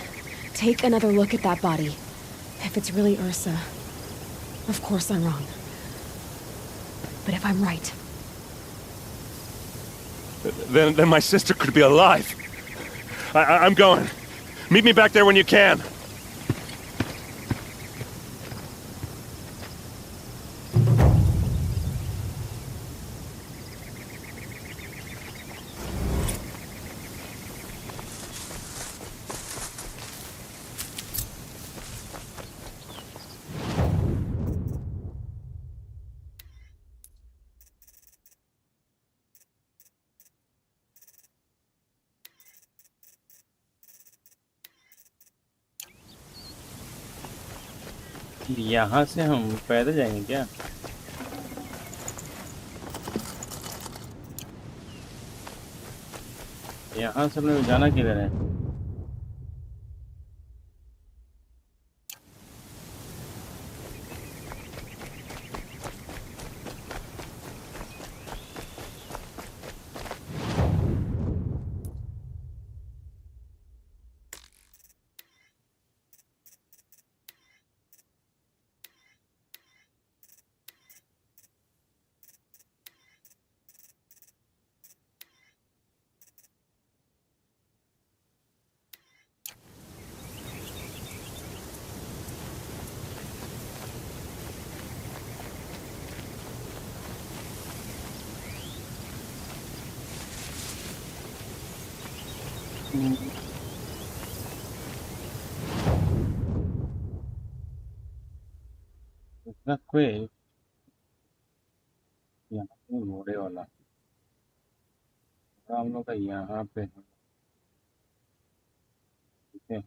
[SPEAKER 3] Take another look at that body. If it's really Ursa, of course I'm wrong. But if I'm right...
[SPEAKER 9] Then my sister could be alive. I'm going. Meet me back there when you can.
[SPEAKER 1] यहाँ से हम पैदल जाएंगे क्या? यहाँ से हमने जाना किधर है? इतना क्विक यहाँ पे मोड़े वाला हम लोग का यहाँ पे है, ठीक है।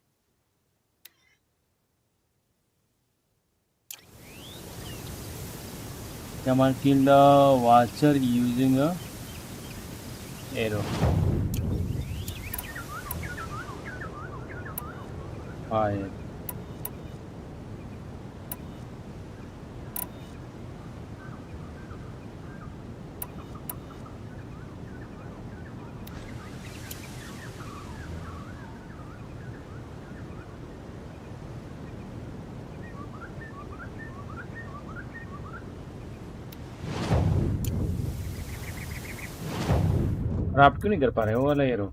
[SPEAKER 1] Command kill the watcher using a arrow. Fire. और आप क्यों नहीं कर पा रहे हो वो वाला एरो?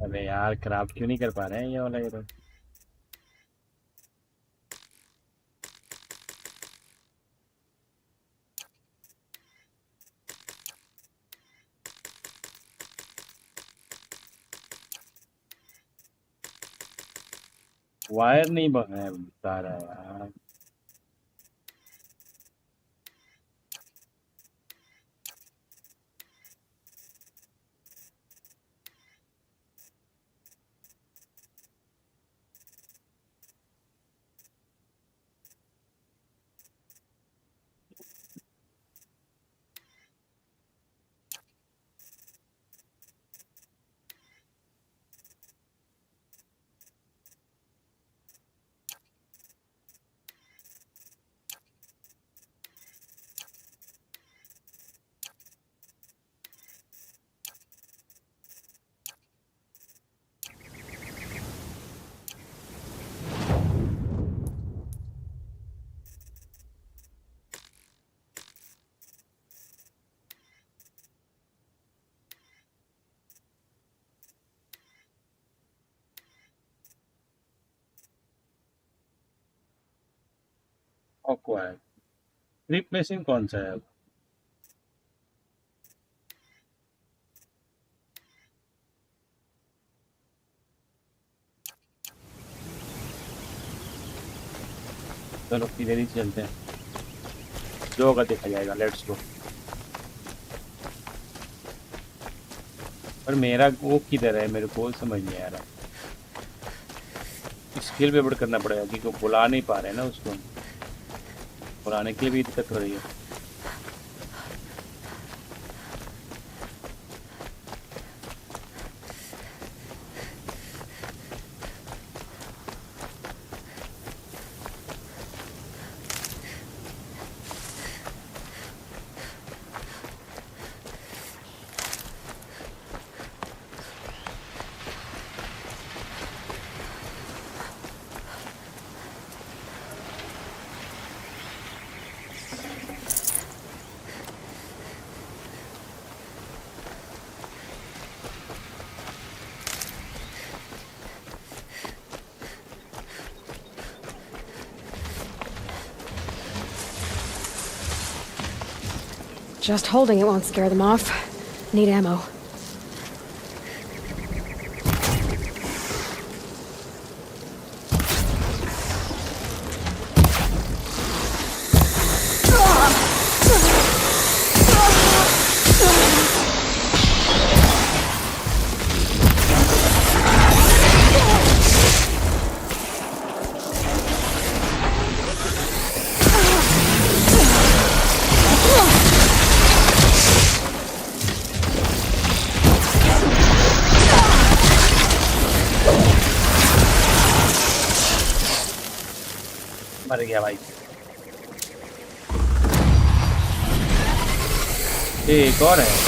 [SPEAKER 1] अरे यार क्राफ्ट क्यों नहीं कर पा रहे हैं ये वाला एरो? वायर नहीं बता रहा है यार। ऑकवर्ड। रिप्लेसिंग कौन सा है अब? चलो किधर ही चलते हैं, जो होगा देखा जाएगा। Let's go. पर मेरा वो किधर है, मेरे को समझ नहीं आ रहा। स्किल पे अपडेट करना पड़ेगा क्योंकि वो बुला नहीं पा रहे हैं ना उसको। बुलाने के लिए भी दिक्कत हो रही है।
[SPEAKER 3] Just holding it won't scare them off. Need ammo.
[SPEAKER 1] मर गया भाई। एक और है।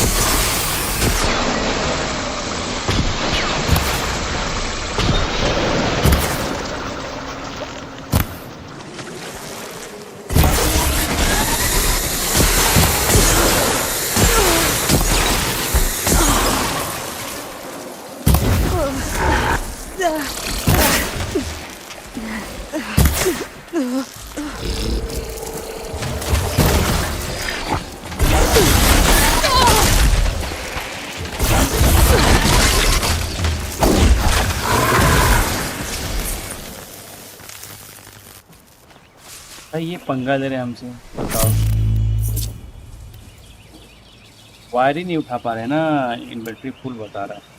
[SPEAKER 1] भाई ये पंगा ले रहे हैं हमसे, बताओ। वायर ही नहीं उठा पा रहे हैं ना, इन्वर्टर फुल बता रहा है।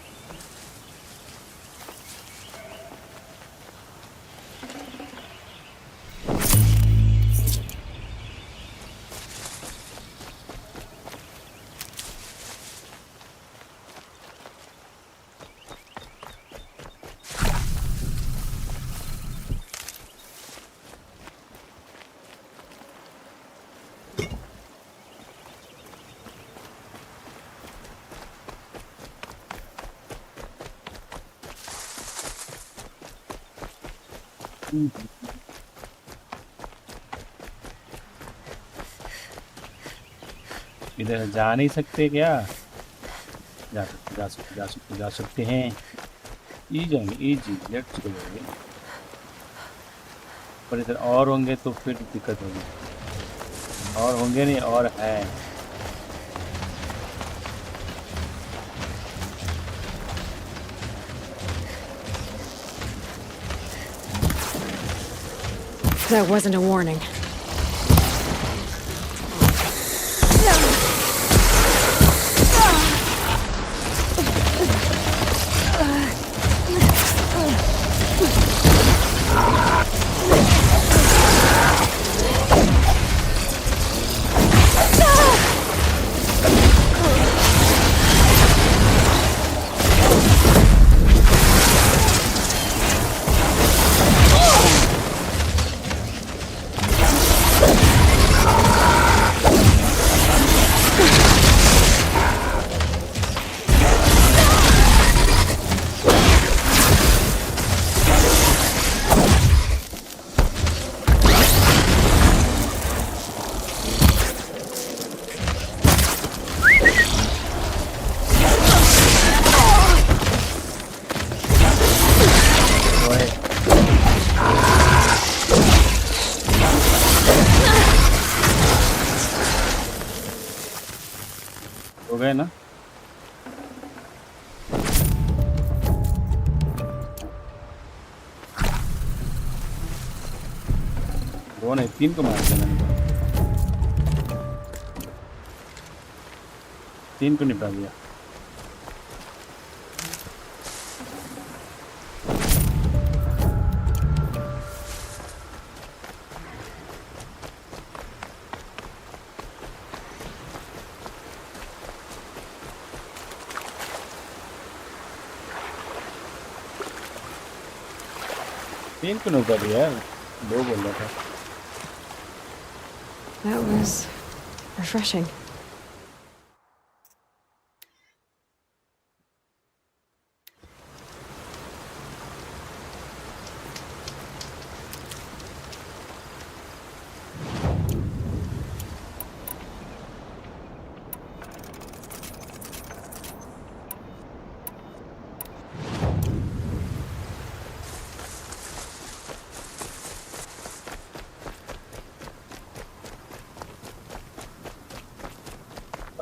[SPEAKER 1] इधर जा नहीं सकते क्या? जा सकते हैं। Easy let's go. पर इधर और होंगे तो फिर दिक्कत होगी। और होंगे नहीं, और है।
[SPEAKER 3] That wasn't a warning.
[SPEAKER 1] हो गए ना? दो नहीं, 3 को मार दिया मैंने। 3 को निपटा दिया। तीन क्यों कर दिया यार? 2 बोल रहा था।
[SPEAKER 3] That was refreshing.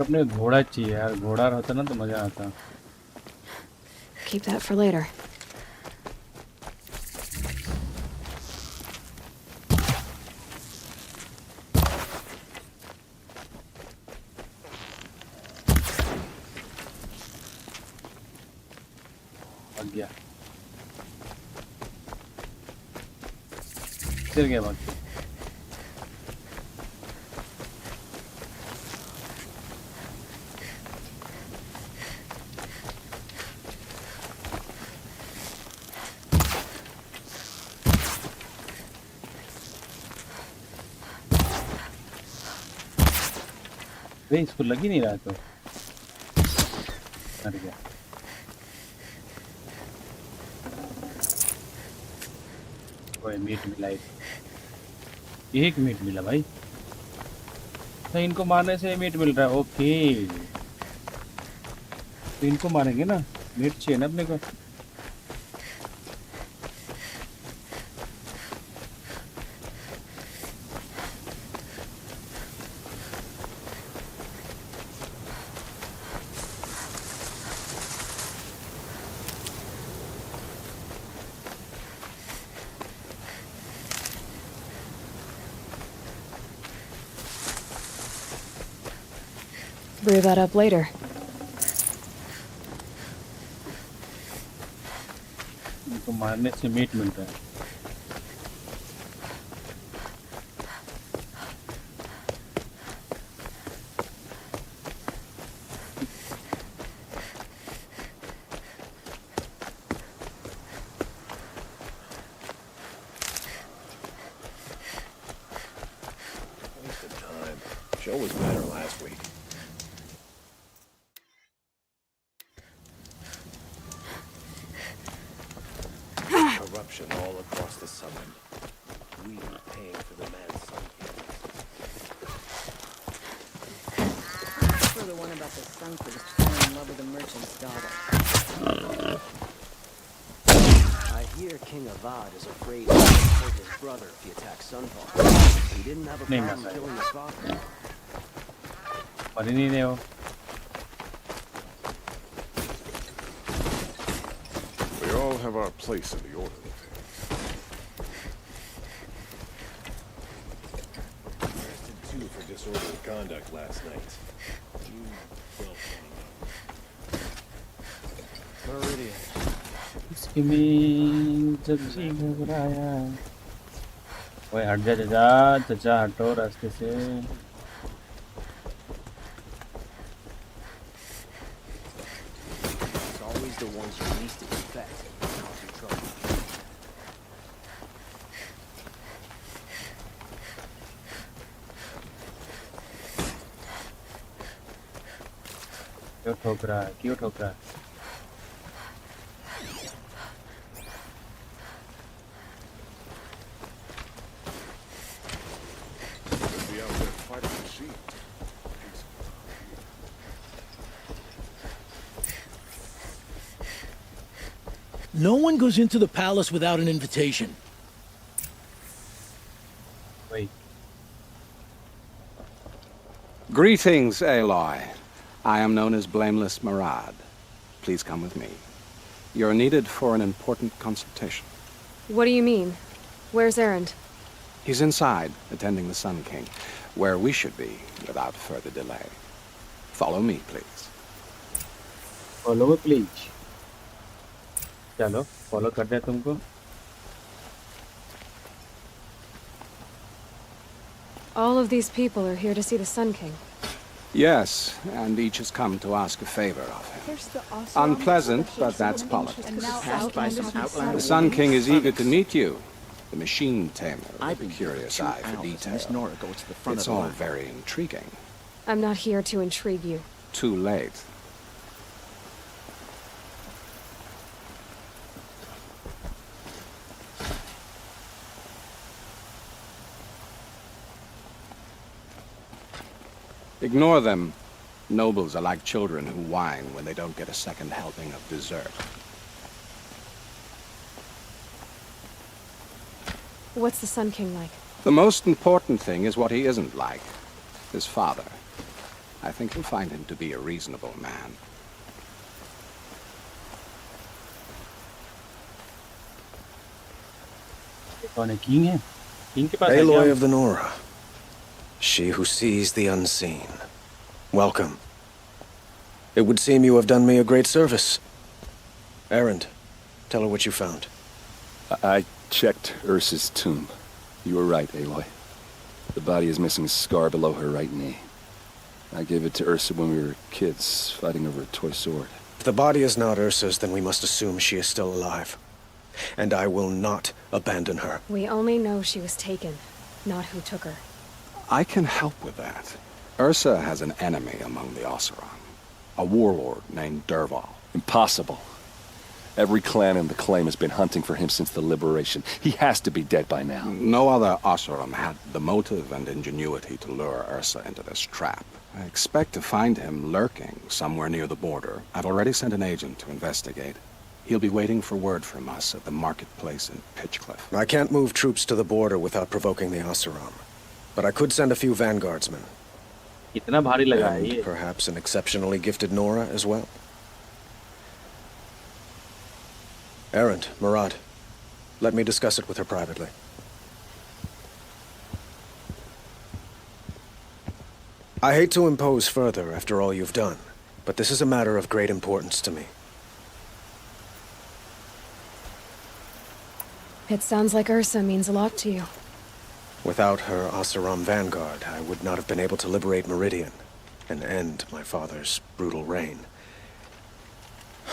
[SPEAKER 1] अपने घोड़ा चाहिए यार, घोड़ा रहता ना तो मजा आता।
[SPEAKER 3] Keep that for later.
[SPEAKER 1] भाग गया, फिर गया भाग के। भाई इसको लग ही नहीं रहा तो मर गया। कोई मीट मिला, एक मीट मिला भाई। तो इनको मारने से मीट मिल रहा है। ओके, तो इनको मारेंगे ना, मीट चाहिए ना अपने को।
[SPEAKER 3] Brew that up later.
[SPEAKER 1] इनको मारने से मीट मिलता है.
[SPEAKER 11] Show was better last week. Corruption all across the summit. We are paying for the mad sun kings.
[SPEAKER 12] For the one about the sun priest falling in love with the merchant's daughter.
[SPEAKER 13] I hear King Avad is afraid he will hurt his brother if he attacks Sunfall. He didn't have a problem killing his father.
[SPEAKER 1] पर नहीं रहे हो.
[SPEAKER 10] We all have our place in the order of things.
[SPEAKER 11] Arrested 2 for disorderly conduct last night. You well
[SPEAKER 13] Meridian.
[SPEAKER 1] उसकी में जब जी घबराया. ओए हट जा चाचा, चाचा हटो रास्ते से.
[SPEAKER 13] It's always the ones you least expect that cause you trouble.
[SPEAKER 1] क्यों ठोक रहा है? क्यों ठोक रहा है?
[SPEAKER 10] Be out there fighting machines.
[SPEAKER 14] No one goes into the palace without an invitation.
[SPEAKER 1] Wait.
[SPEAKER 8] Greetings, Aloy. I am known as Blameless Murad. Please come with me. You're needed for an important consultation.
[SPEAKER 3] What do you mean? Where's Erend?
[SPEAKER 8] He's inside, attending the Sun King, where we should be without further delay. Follow me, please.
[SPEAKER 1] Follow me, please. चलो follow कर दिया तुमको.
[SPEAKER 3] All of these people are here to see the Sun King.
[SPEAKER 8] Yes, and each has come to ask a favor of him. Unpleasant, but that's politics. The Sun King is eager to meet you. The machine tamer with a curious eye for detail. It's all very intriguing.
[SPEAKER 3] I'm not here to intrigue you.
[SPEAKER 8] Too late. Ignore them. Nobles are like children who whine when they don't get a second helping of dessert.
[SPEAKER 3] What's the Sun King like?
[SPEAKER 8] The most important thing is what he isn't like. His father. I think you'll find him to be a reasonable man.
[SPEAKER 1] कौन है? King है? King के पास है
[SPEAKER 11] Aloy
[SPEAKER 1] क्या?
[SPEAKER 11] of the Nora. She who sees the unseen. Welcome. It would seem you have done me a great service. Erend, tell her what you found.
[SPEAKER 9] I checked Ursa's tomb. You were right, Aloy. The body is missing a scar below her right knee. I gave it to Ursa when we were kids, fighting over a toy sword.
[SPEAKER 11] If the body is not Ursa's, then we must assume she is still alive. And I will not abandon her.
[SPEAKER 3] We only know she was taken, not who took her.
[SPEAKER 8] I can help with that. Ursa has an enemy among the Oseram. A warlord named Derval.
[SPEAKER 9] Impossible. Every clan in the claim has been hunting for him since the liberation. He has to be dead by now.
[SPEAKER 8] No other Oseram had the motive and ingenuity to lure Ursa into this trap. I expect to find him lurking somewhere near the border. I've already sent an agent to investigate. He'll be waiting for word from us at the marketplace in Pitchcliff.
[SPEAKER 11] I can't move troops to the border without provoking the Oseram. But I could send a few vanguardsmen.
[SPEAKER 1] कितना भारी लगा है
[SPEAKER 11] And
[SPEAKER 1] ये?
[SPEAKER 11] perhaps an exceptionally gifted Nora as well. Erend, Murad, let me discuss it with her privately. I hate to impose further after all you've done, but this is a matter of great importance to me.
[SPEAKER 3] It sounds like Ursa means a lot to you.
[SPEAKER 11] Without her Oseram vanguard, I would not have been able to liberate Meridian and end my father's brutal reign.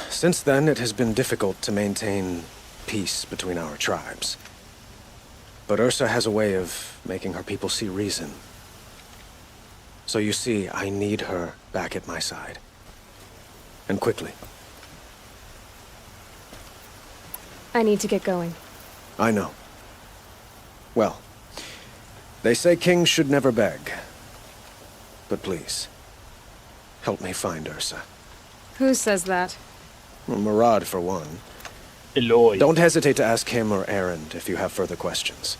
[SPEAKER 11] Since then, it has been difficult to maintain peace between our tribes. But Ursa has a way of making her people see reason. So you see, I need her back at my side. And quickly.
[SPEAKER 3] I need to get going.
[SPEAKER 11] I know. Well, they say kings should never beg. But please, help me find Ursa.
[SPEAKER 3] Who says that?
[SPEAKER 11] Well, Murad, for one.
[SPEAKER 1] Eloy.
[SPEAKER 11] Don't hesitate to ask him or Erend if you have further questions.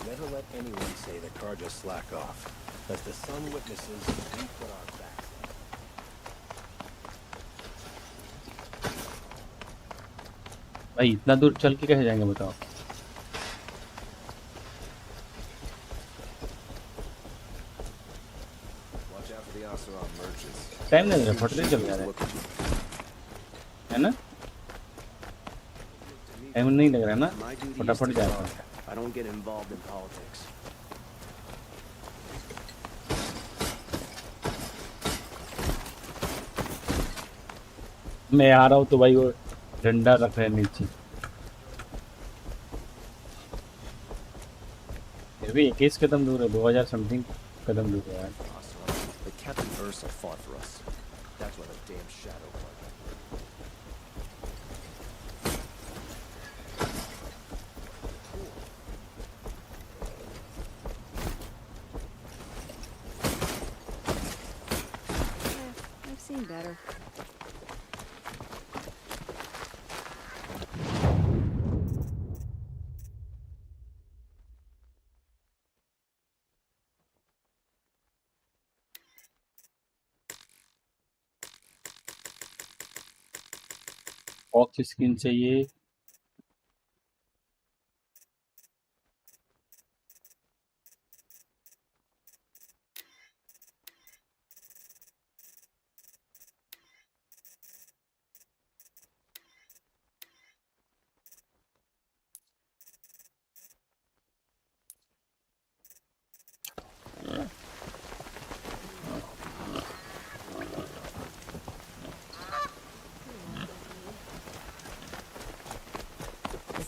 [SPEAKER 13] Never let anyone say that Karja slack off. As the sun witnesses, we put our backs up.
[SPEAKER 1] भाई इतना दूर चल के कैसे जाएंगे बताओ? Time नहीं लग रहा, फटते चल जा रहे हैं, है ना? टाइम नहीं लग रहा है ना? फटाफट जा रहा है।
[SPEAKER 13] I don't get involved in politics.
[SPEAKER 1] मैं आ रहा हूँ तो भाई वो डंडा रख रहे हैं नीचे। फिर भी 21 कदम दूर है, 2000 समथिंग कदम दूर है यार।
[SPEAKER 13] The Captain Ursa fought for us. That's why the damn shadow part.
[SPEAKER 12] I've seen better.
[SPEAKER 1] Box skin चाहिए।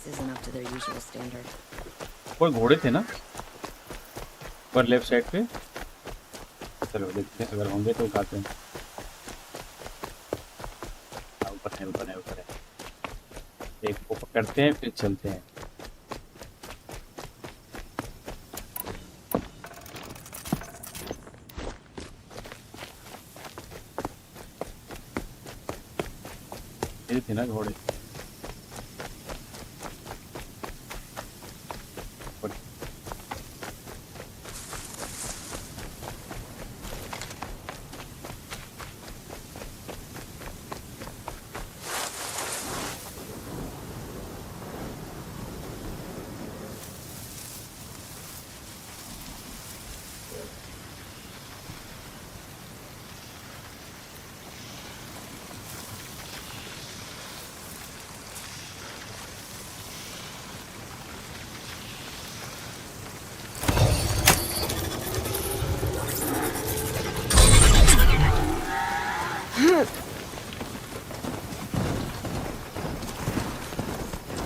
[SPEAKER 12] Isn't up to their usual standard.
[SPEAKER 1] और घोड़े थे ना पर लेफ्ट साइड पे। चलो देखते हैं, अगर होंगे तो उठाते हैं। ऊपर है, ऊपर है, ऊपर है। एक को पकड़ते हैं फिर चलते हैं। ये थे ना घोड़े।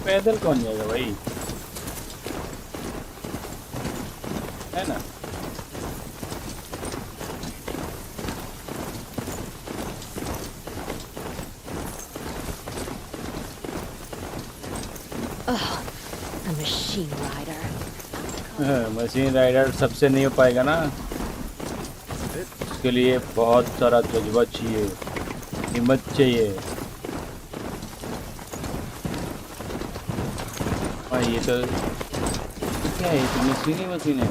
[SPEAKER 1] पैदल कौन जाएगा भाई, है ना?
[SPEAKER 12] A machine rider.
[SPEAKER 1] Machine rider सबसे नहीं हो पाएगा ना, उसके लिए बहुत सारा जज्बा चाहिए, हिम्मत चाहिए। ये तो क्या है, तो मशीन ही मशीन है।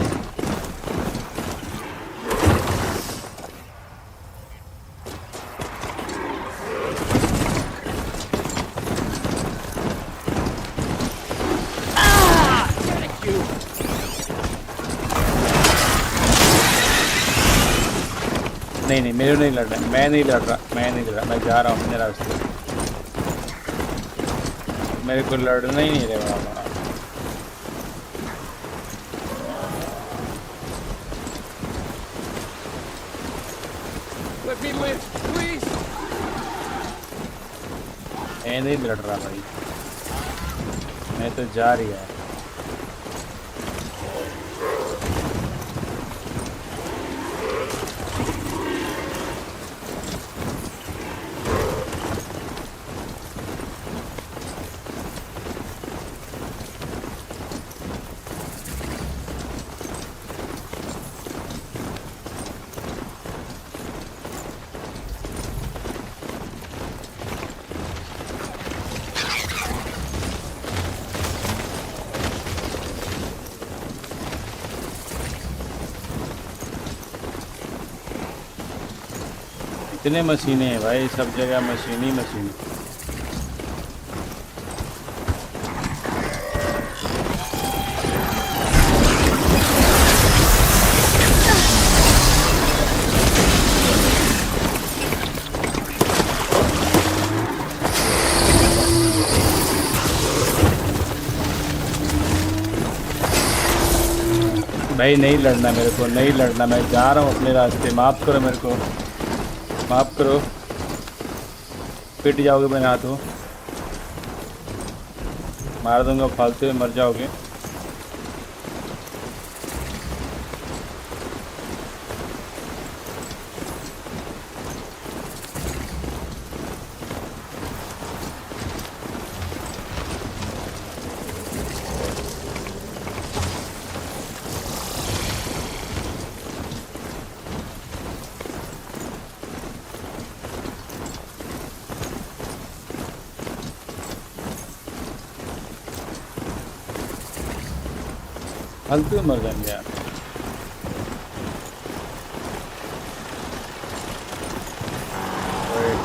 [SPEAKER 1] नहीं नहीं, मेरे नहीं लड़ रहा, मैं नहीं लड़ रहा, मैं जा रहा हूँ अपने रास्ते। मेरे को लड़ना ही नहीं रहेगा।
[SPEAKER 2] Let me live, please.
[SPEAKER 1] मैं नहीं लड़ रहा भाई, मैं तो जा रही है। इतने मशीनें हैं भाई, सब जगह मशीन ही मशीन। भाई नहीं लड़ना, मेरे को नहीं लड़ना, मैं जा रहा हूँ अपने रास्ते। माफ़ करो मेरे को, माफ़ करो, पिट जाओगे मेरे हाथों, मार दूंगा, फालतू में मर जाओगे। फालतू में मर जाएंगे यार।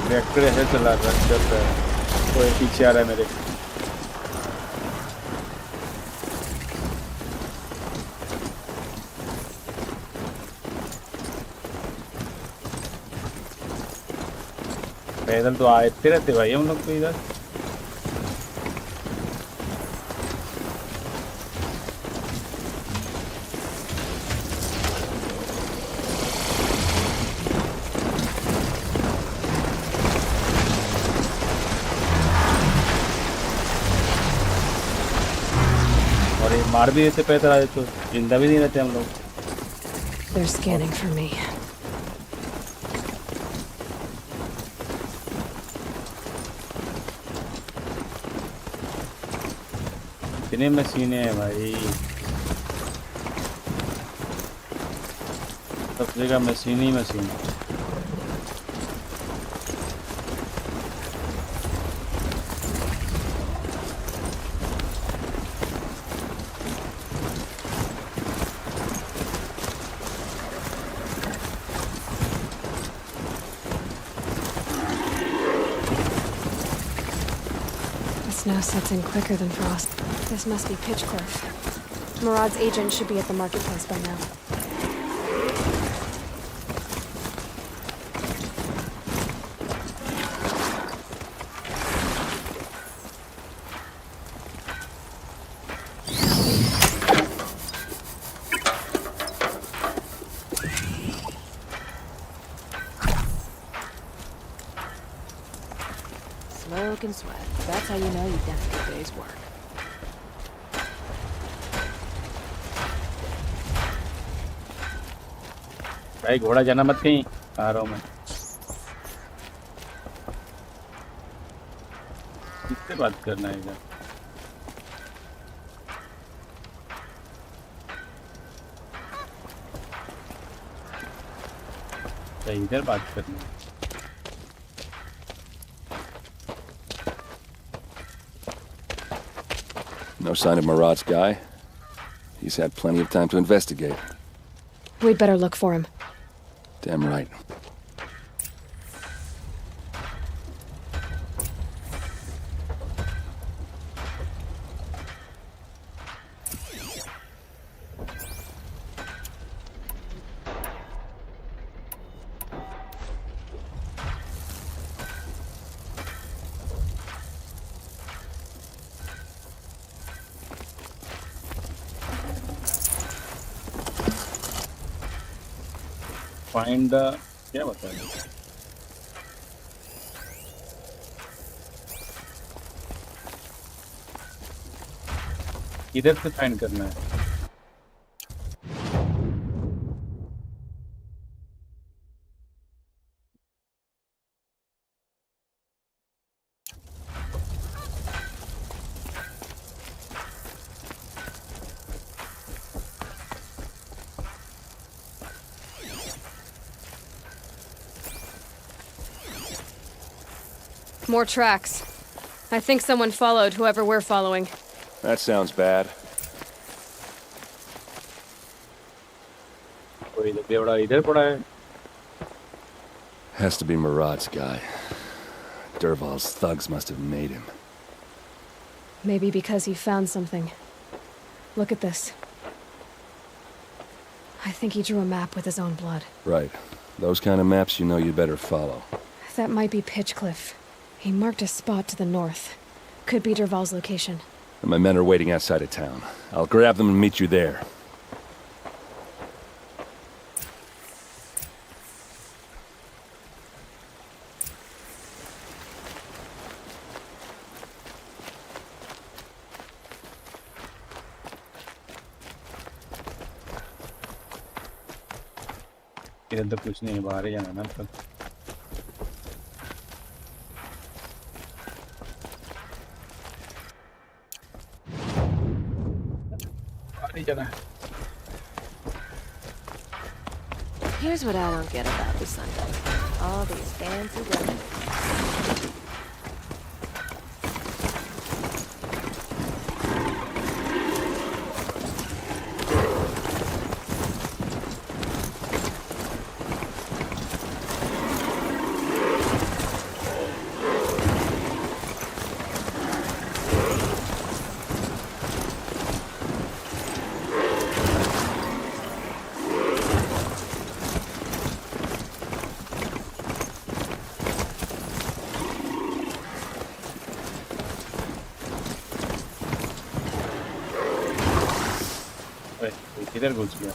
[SPEAKER 1] ट्रैक्टर ऐसे चल रहा है, कोई पीछे आ रहा है मेरे। पैदल तो आते रहते भाई हम लोग तो इधर। मार भी ऐसे पैदल आए तो जिंदा भी नहीं रहते हम लोग।
[SPEAKER 3] They're scanning for me.
[SPEAKER 1] इतने मशीनें हैं भाई, सब जगह machine he machine.
[SPEAKER 3] Snow sets in quicker than frost. This must be Pitchcliff. Murad's agent should be at the marketplace by now.
[SPEAKER 12] Smoke and sweat. That's how you know you've done a good day's work.
[SPEAKER 1] भाई घोड़ा जाना मत कहीं, आ रहा हूँ मैं। किससे बात करना है इधर? इधर बात करनी है।
[SPEAKER 9] No sign of Murad's guy. He's had plenty of time to investigate.
[SPEAKER 3] We'd better look for him.
[SPEAKER 9] Damn right.
[SPEAKER 1] Find क्या बता रहे? इधर से फाइंड करना है।
[SPEAKER 3] More tracks. I think someone followed whoever we're following.
[SPEAKER 6] That sounds bad.
[SPEAKER 1] कोई बेवड़ा इधर पड़ा है।
[SPEAKER 6] Has to be Murad's guy. Dervahl's thugs must have made him.
[SPEAKER 3] Maybe because he found something. Look at this. I think he drew a map with his own blood.
[SPEAKER 6] Right. Those kind of maps you know you'd better follow.
[SPEAKER 3] That might be Pitchcliff. He marked a spot to the north. Could be Dervahl's location.
[SPEAKER 6] And my men are waiting outside of town. I'll grab them and meet you there.
[SPEAKER 1] इधर तो कुछ नहीं है, बाहर ही जाना ना तब। बाहर ही जाना है।
[SPEAKER 12] Here's what I don't get about the Sunday. All these fancy guns.
[SPEAKER 1] किधर घुस गया?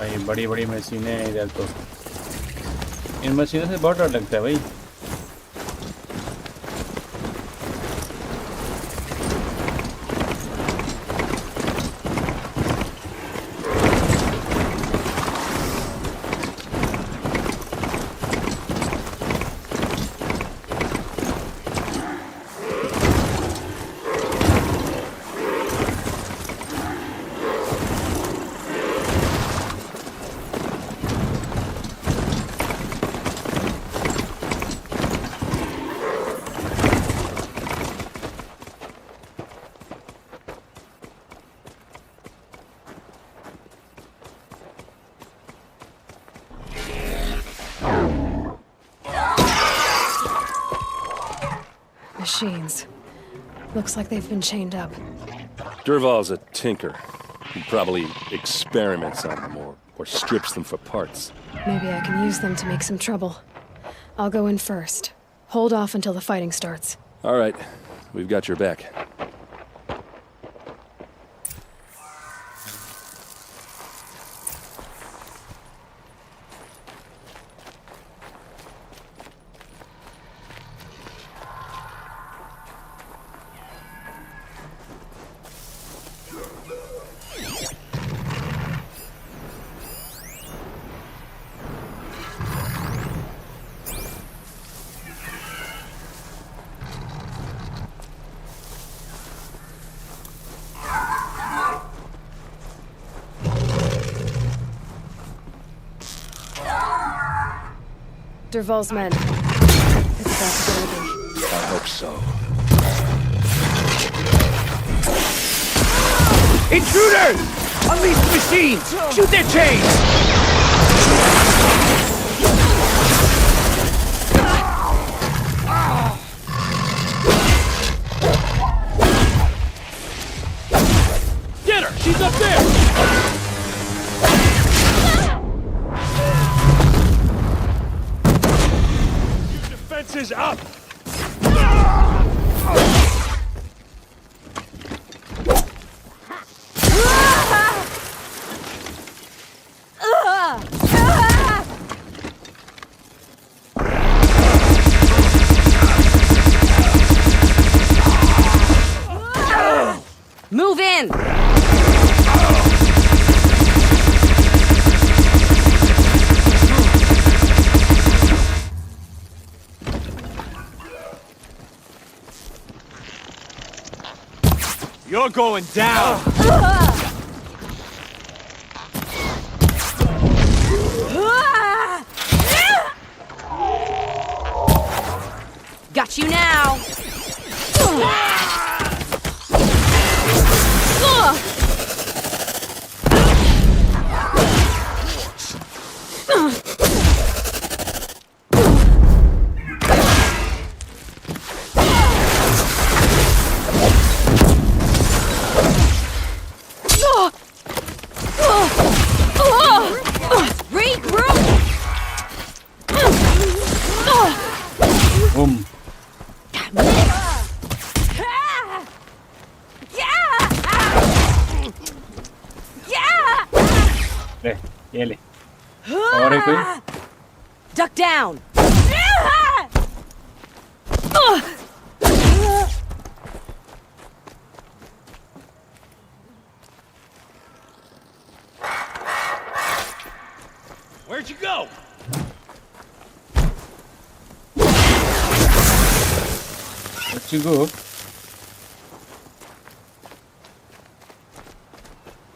[SPEAKER 1] भाई बड़ी बड़ी मशीनें हैं इधर तो। इन मशीनों से बहुत डर लगता है भाई।
[SPEAKER 3] Machines. Looks like they've been chained up.
[SPEAKER 6] Dervahl's a tinker. He probably experiments on them or strips them for parts.
[SPEAKER 3] Maybe I can use them to make some trouble. I'll go in first. Hold off until the fighting starts.
[SPEAKER 6] All right. We've got your back.
[SPEAKER 3] Dervahl's men. It's about to get ugly.
[SPEAKER 6] I hope so.
[SPEAKER 5] Intruders! Unleash the machines! Shoot their chains! You're going down!
[SPEAKER 12] Got you now!
[SPEAKER 1] Boom. ले ये ले और एक कोई
[SPEAKER 12] Duck down!
[SPEAKER 5] Where'd you go?
[SPEAKER 1] Where'd you go?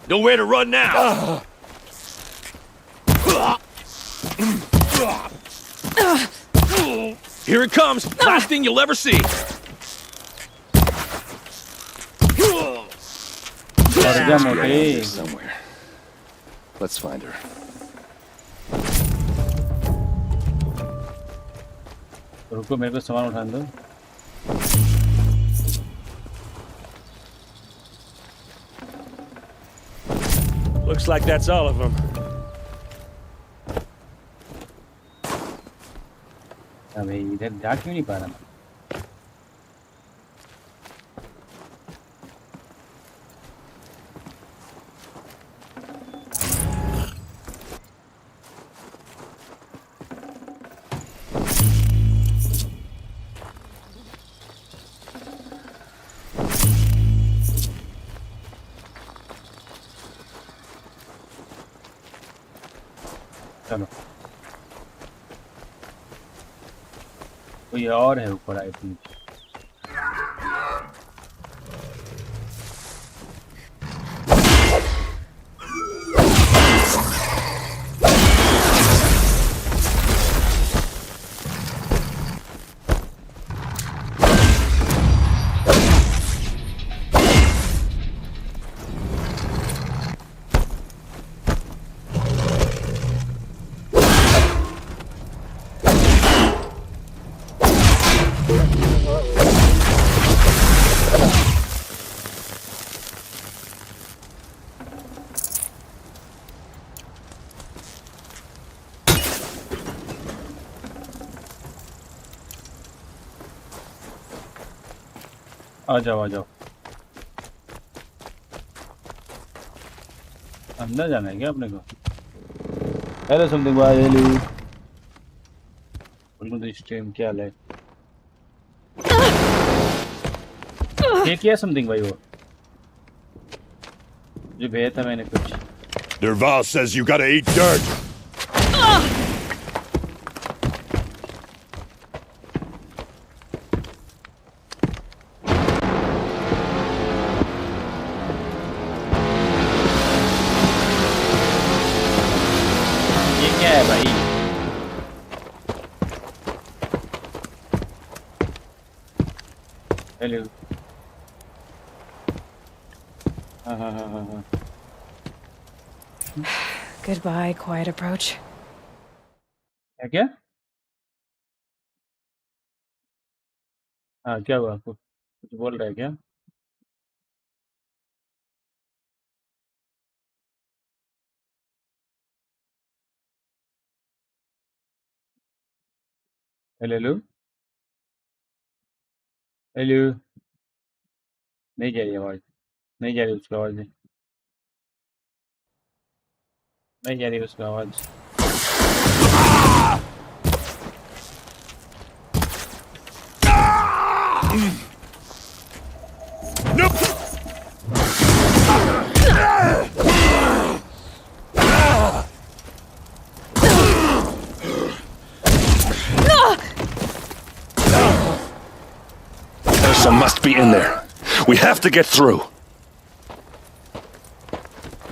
[SPEAKER 5] Nowhere to run now! Here it comes! Last thing you'll ever see!
[SPEAKER 6] Somewhere. Let's find her.
[SPEAKER 1] रुको मेरे को सामान उठाने दो
[SPEAKER 5] Looks like that's all of them.
[SPEAKER 1] अबे इधर जा क्यों नहीं पा रहा मैं चलो कोई और है ऊपर आई थिंक आ जाओ अंदर जाना है क्या अपने को हेलो समथिंग भाई हेलो बोलूं तो स्ट्रीम क्या है ये क्या समथिंग भाई वो जो भेजा था मैंने कुछ
[SPEAKER 15] Derval says you gotta eat dirt.
[SPEAKER 1] Hello हाँ
[SPEAKER 3] Goodbye, quiet approach.
[SPEAKER 1] क्या हाँ क्या हुआ आपको कुछ बोल रहा है क्या हेलो हेलो नहीं जा रही आवाज नहीं जा रही उसकी आवाज नहीं जा रही उसकी आवाज
[SPEAKER 6] Some must be in there. We have to get through.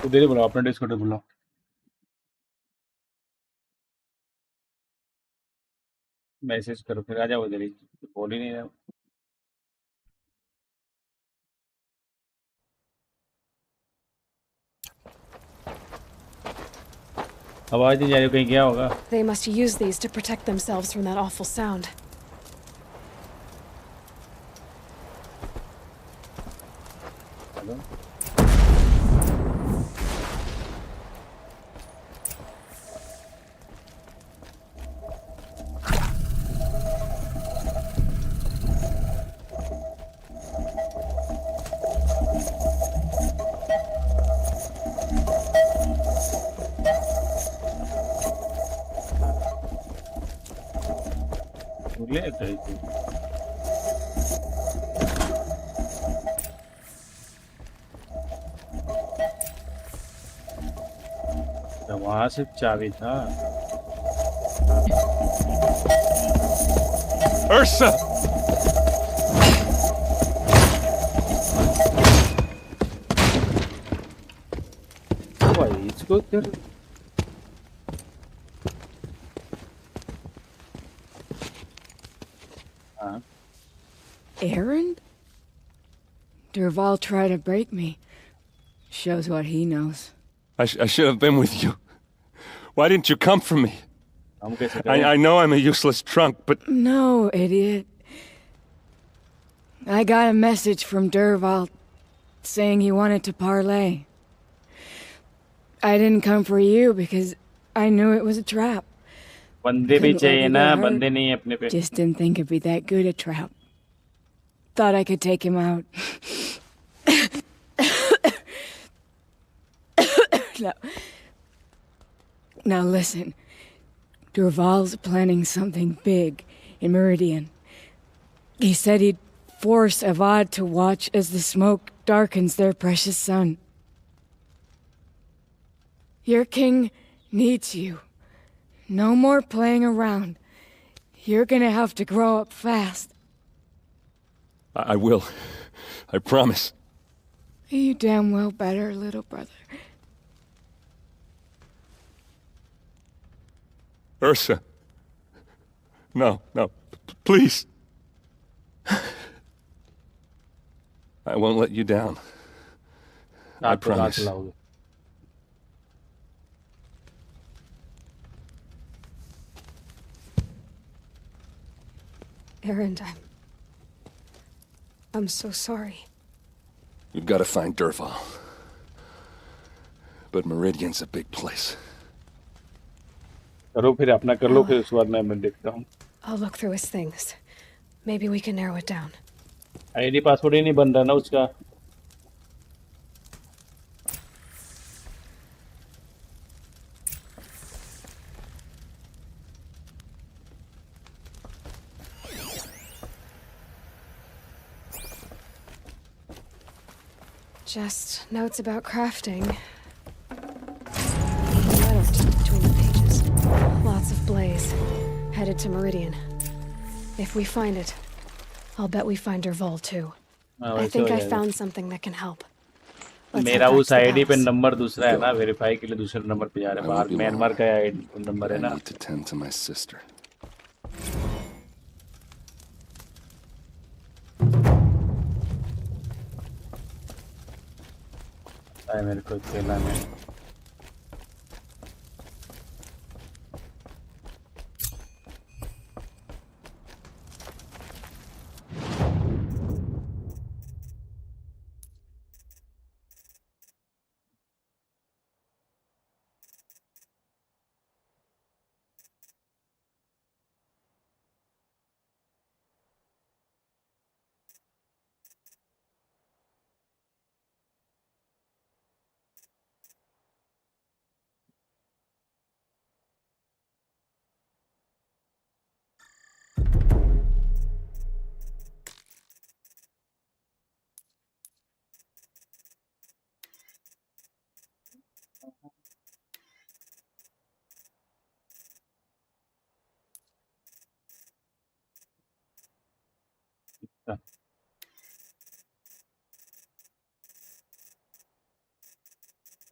[SPEAKER 1] उधर ही बुलाओ, अपने डिस्को पे बुलाओ। मैसेज करो, फिर आ जाओ इधर ही, बोल ही नहीं रहा। आवाज नहीं जा रही, कहीं गया होगा।
[SPEAKER 3] They must use these to protect themselves from that awful sound.
[SPEAKER 1] ले कहीं से। तो वहां सिर्फ चाबी था।
[SPEAKER 6] Ursa!
[SPEAKER 1] भाई इसको फिर
[SPEAKER 16] Aaron? Durval tried to break me. Shows what he knows.
[SPEAKER 6] I should have been with you. Why didn't you come for me? I know I'm a useless trunk, but...
[SPEAKER 16] No, idiot. I got a message from Durval saying he wanted to parlay. I didn't come for you because I knew it was a trap.
[SPEAKER 1] बंदे भी चाहिए ना, बंदे नहीं है अपने पे।
[SPEAKER 16] Just didn't think it'd be that good a trap. Thought I could take him out. Now listen. Durval's planning something big in Meridian. He said he'd force Avad to watch as the smoke darkens their precious sun. Your king needs you. No more playing around. You're gonna have to grow up fast.
[SPEAKER 6] I will. I promise.
[SPEAKER 16] You damn well better, little brother.
[SPEAKER 6] Ursa. No, please. I won't let you down. I promise.
[SPEAKER 3] Aaron, I'm so sorry.
[SPEAKER 6] We've got to find Durval. But Meridian's a big place.
[SPEAKER 1] करो फिर अपना कर लो, फिर उस बाद मैं देखता हूँ।
[SPEAKER 3] I'll look through his things. Maybe we can narrow it down.
[SPEAKER 1] ID password ही नहीं बन रहा ना उसका।
[SPEAKER 3] Just notes about crafting. Letters between the pages. Lots of blaze. Headed to Meridian. If we find it, I'll bet we find Durval too. I think I found something that can help.
[SPEAKER 1] मेरा उस ID पे number दूसरा है ना, verify के लिए दूसरे number पे जा रहा है। बाहर म्यांमार का आईडी नंबर है ना।
[SPEAKER 9] I need to tend to my sister.
[SPEAKER 1] मेरे को खेलना में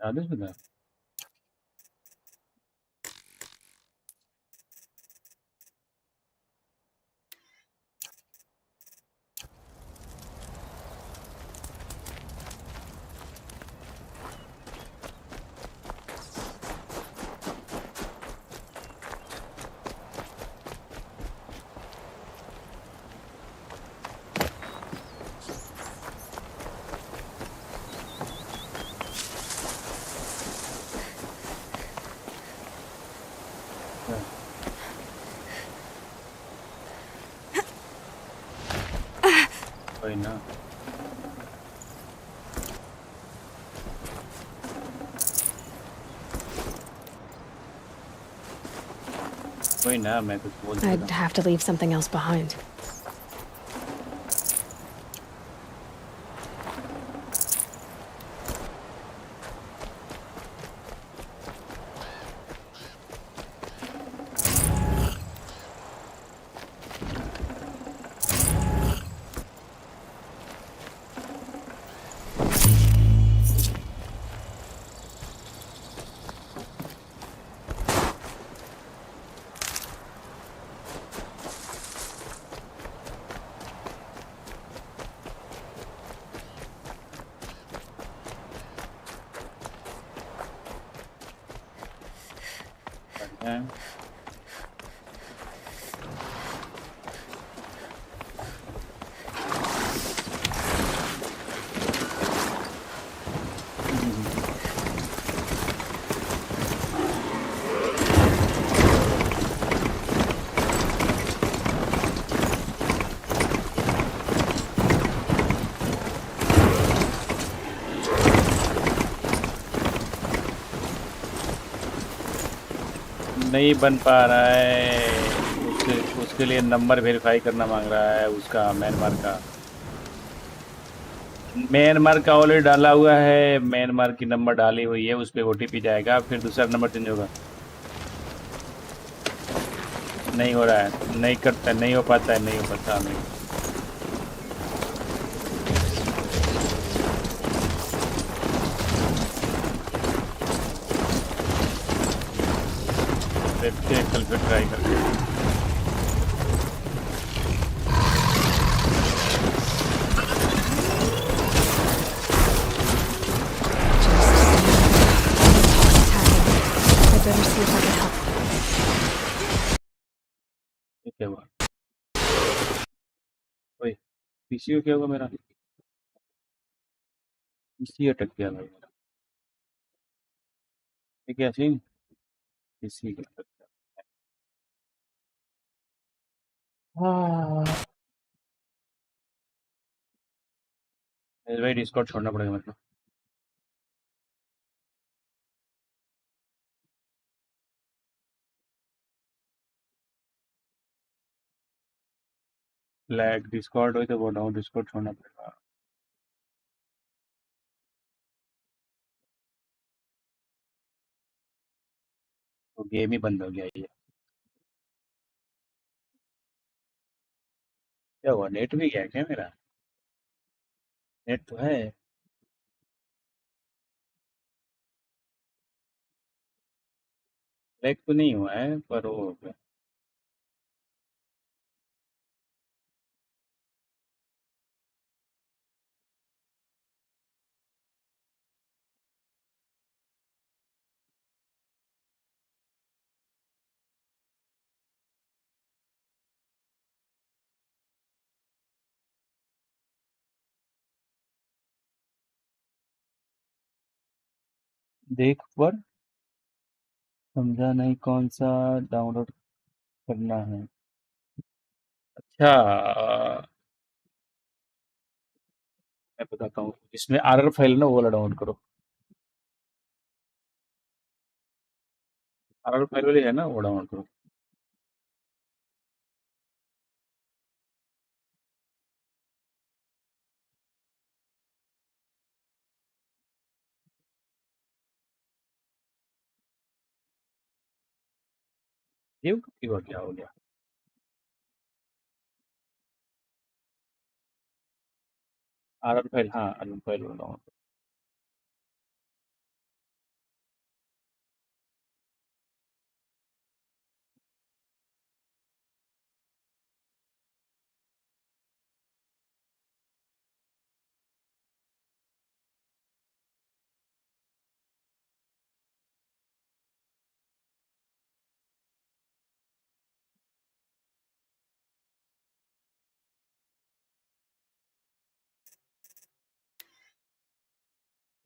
[SPEAKER 1] आदेश बता कोई ना कोई ना मैं कुछ बोल
[SPEAKER 3] I'd
[SPEAKER 1] देता
[SPEAKER 3] have to leave something else behind.
[SPEAKER 1] है। नहीं बन पा रहा है उसके लिए नंबर वेरीफाई करना मांग रहा है उसका म्यांमार का ऑलरेडी डाला हुआ है। म्यांमार की नंबर डाली हुई है, उस पर ओटीपी जाएगा, फिर दूसरा नंबर चेंज होगा। नहीं हो रहा है, नहीं करता, नहीं हो पाता है, नहीं हो पाता नहीं। देखते हैं कल फिर ट्राई करके। क्या हुआ? ओए पीसी को क्या हुआ? मेरा पीसी अटक गया भाई मेरा। ये क्या सीन? पीसी का अटक गया। हाँ भाई डिस्कॉर्ड छोड़ना पड़ेगा मेरे को। लैग डिस्कॉर्ड हो तो बोल रहा हूँ, डिस्कॉर्ड छोड़ना पड़ेगा। तो गेम ही बंद हो गया ये। क्या हुआ? नेट भी गया क्या मेरा? नेट तो है। लैग तो नहीं हुआ है पर वो हो गया। देख पर समझा नहीं कौन सा डाउनलोड करना है। अच्छा मैं बताता हूँ, इसमें आरआर फाइल ना वो वाला डाउनलोड करो। आरआर फाइल वाली है ना, वो डाउनलोड करो। ये क्या हो गया? आरआर फाइल, हाँ आरआर फाइल वाला डाउनलोड।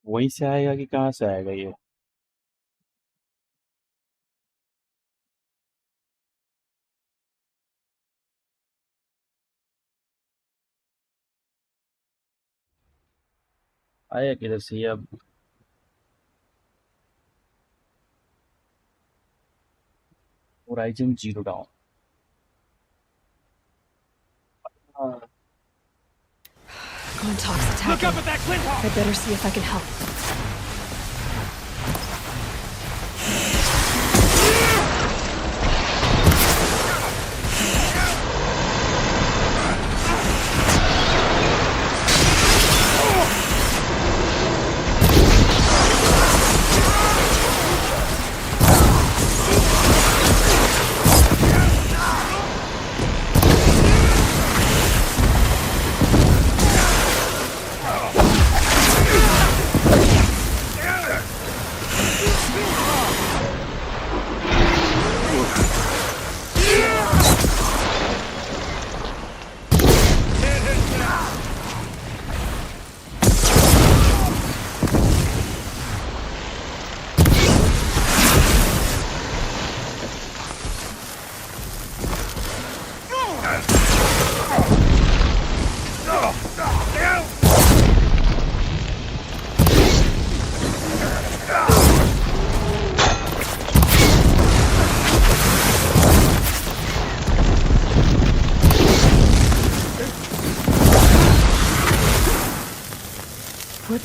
[SPEAKER 1] वहीं से आएगा कि कहाँ से आएगा ये? आया किधर से ये अब? Horizon Zero Dawn.
[SPEAKER 3] Contact's attacking.
[SPEAKER 4] Look up at that Clint Hawk!
[SPEAKER 3] I better see if I can help.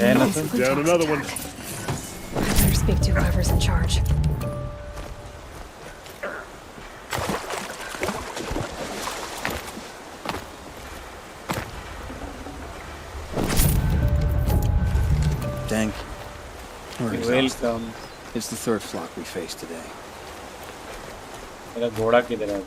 [SPEAKER 15] And down another one.
[SPEAKER 3] I better speak to whoever's in charge.
[SPEAKER 5] Dank. We're exhausted.
[SPEAKER 1] Welcome.
[SPEAKER 5] It's the third flock we faced today.
[SPEAKER 1] मेरा घोड़ा किधर है?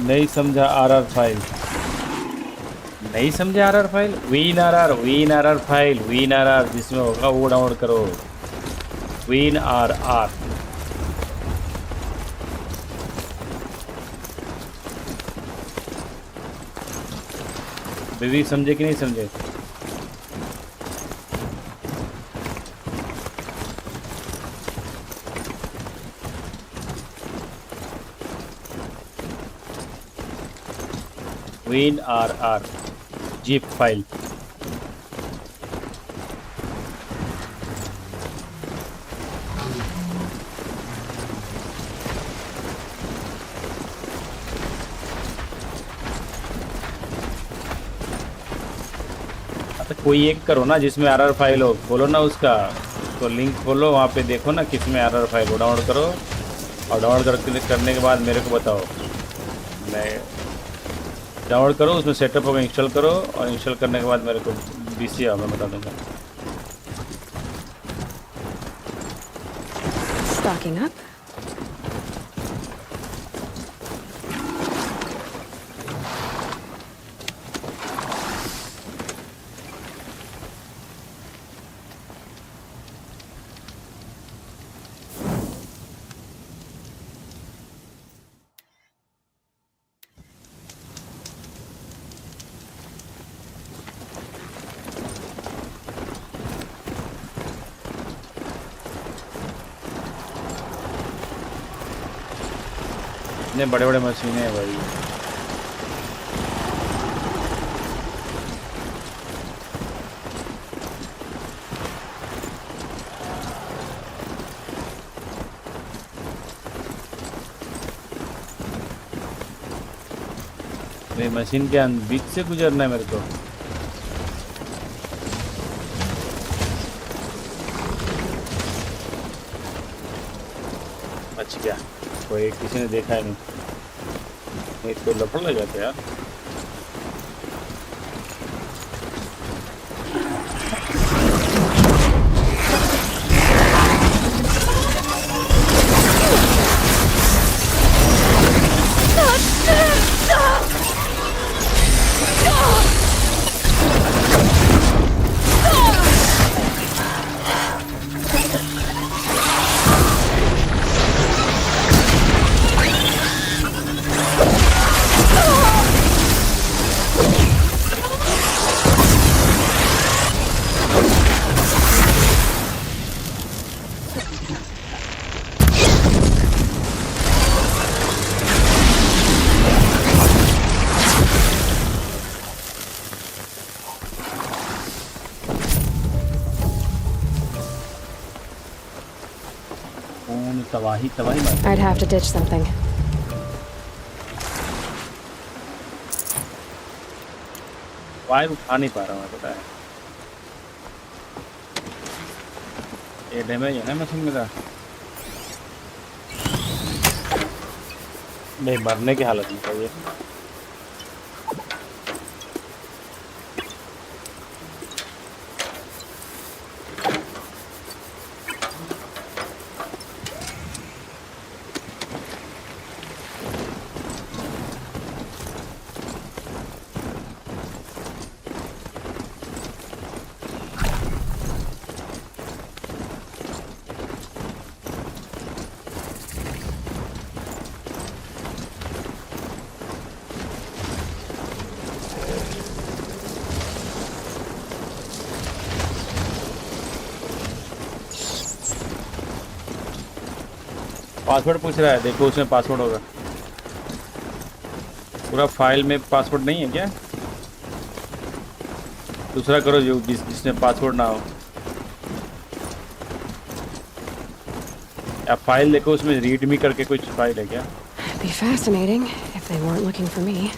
[SPEAKER 1] नहीं समझा RR file. नहीं समझे RR file? Win RR file, win RR जिसमें होगा वो डाउनलोड करो। Win RR. बेबी समझे कि नहीं समझे? Win RR jeep file. तो कोई एक करो ना जिसमें आरआर फाइल हो, खोलो ना उसका तो लिंक खोलो, वहाँ पे देखो ना किसमें आरआर फाइल हो, डाउनलोड करो और डाउनलोड करने के बाद मेरे को बताओ। मैं डाउनलोड करो, उसमें सेटअप होगा, इंस्टॉल करो और इंस्टॉल करने के बाद मेरे को बीसी मैं बता दूंगा।
[SPEAKER 3] Stocking up.
[SPEAKER 1] इतने बड़े बड़े मशीनें हैं भाई। ये मशीन के बीच से गुजरना है मेरे को। बच गया, कोई किसी ने देखा ही नहीं। तो लफड़ लग जाते यार।
[SPEAKER 12] Not
[SPEAKER 1] तबाही तबाही much
[SPEAKER 3] I'd have to ditch something.
[SPEAKER 1] Vibe उठा नहीं पा रहा हूँ, पता है ये डैमेज है ना मशीन मेरा। नहीं मरने की हालत में चाहिए। पासवर्ड पूछ रहा है, देखो उसमें पासवर्ड होगा। पूरा फाइल में पासवर्ड नहीं है क्या? दूसरा करो जो जिसमें पासवर्ड ना हो। या फाइल देखो उसमें रीडमी करके कुछ फाइल है क्या?
[SPEAKER 3] It'd be fascinating if they weren't looking for me.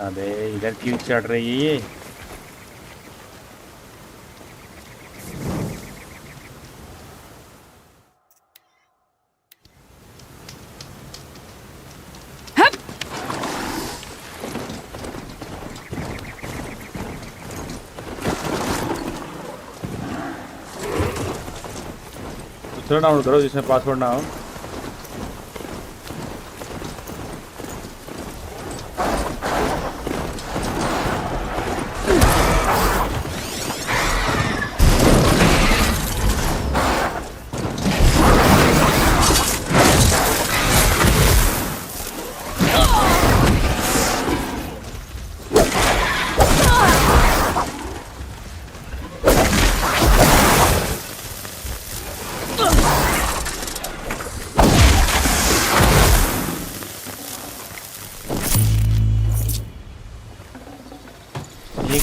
[SPEAKER 1] अबे इधर क्यों चढ़ रही है ये? दूसरा डाउनलोड करो जिसमें पासवर्ड ना हो।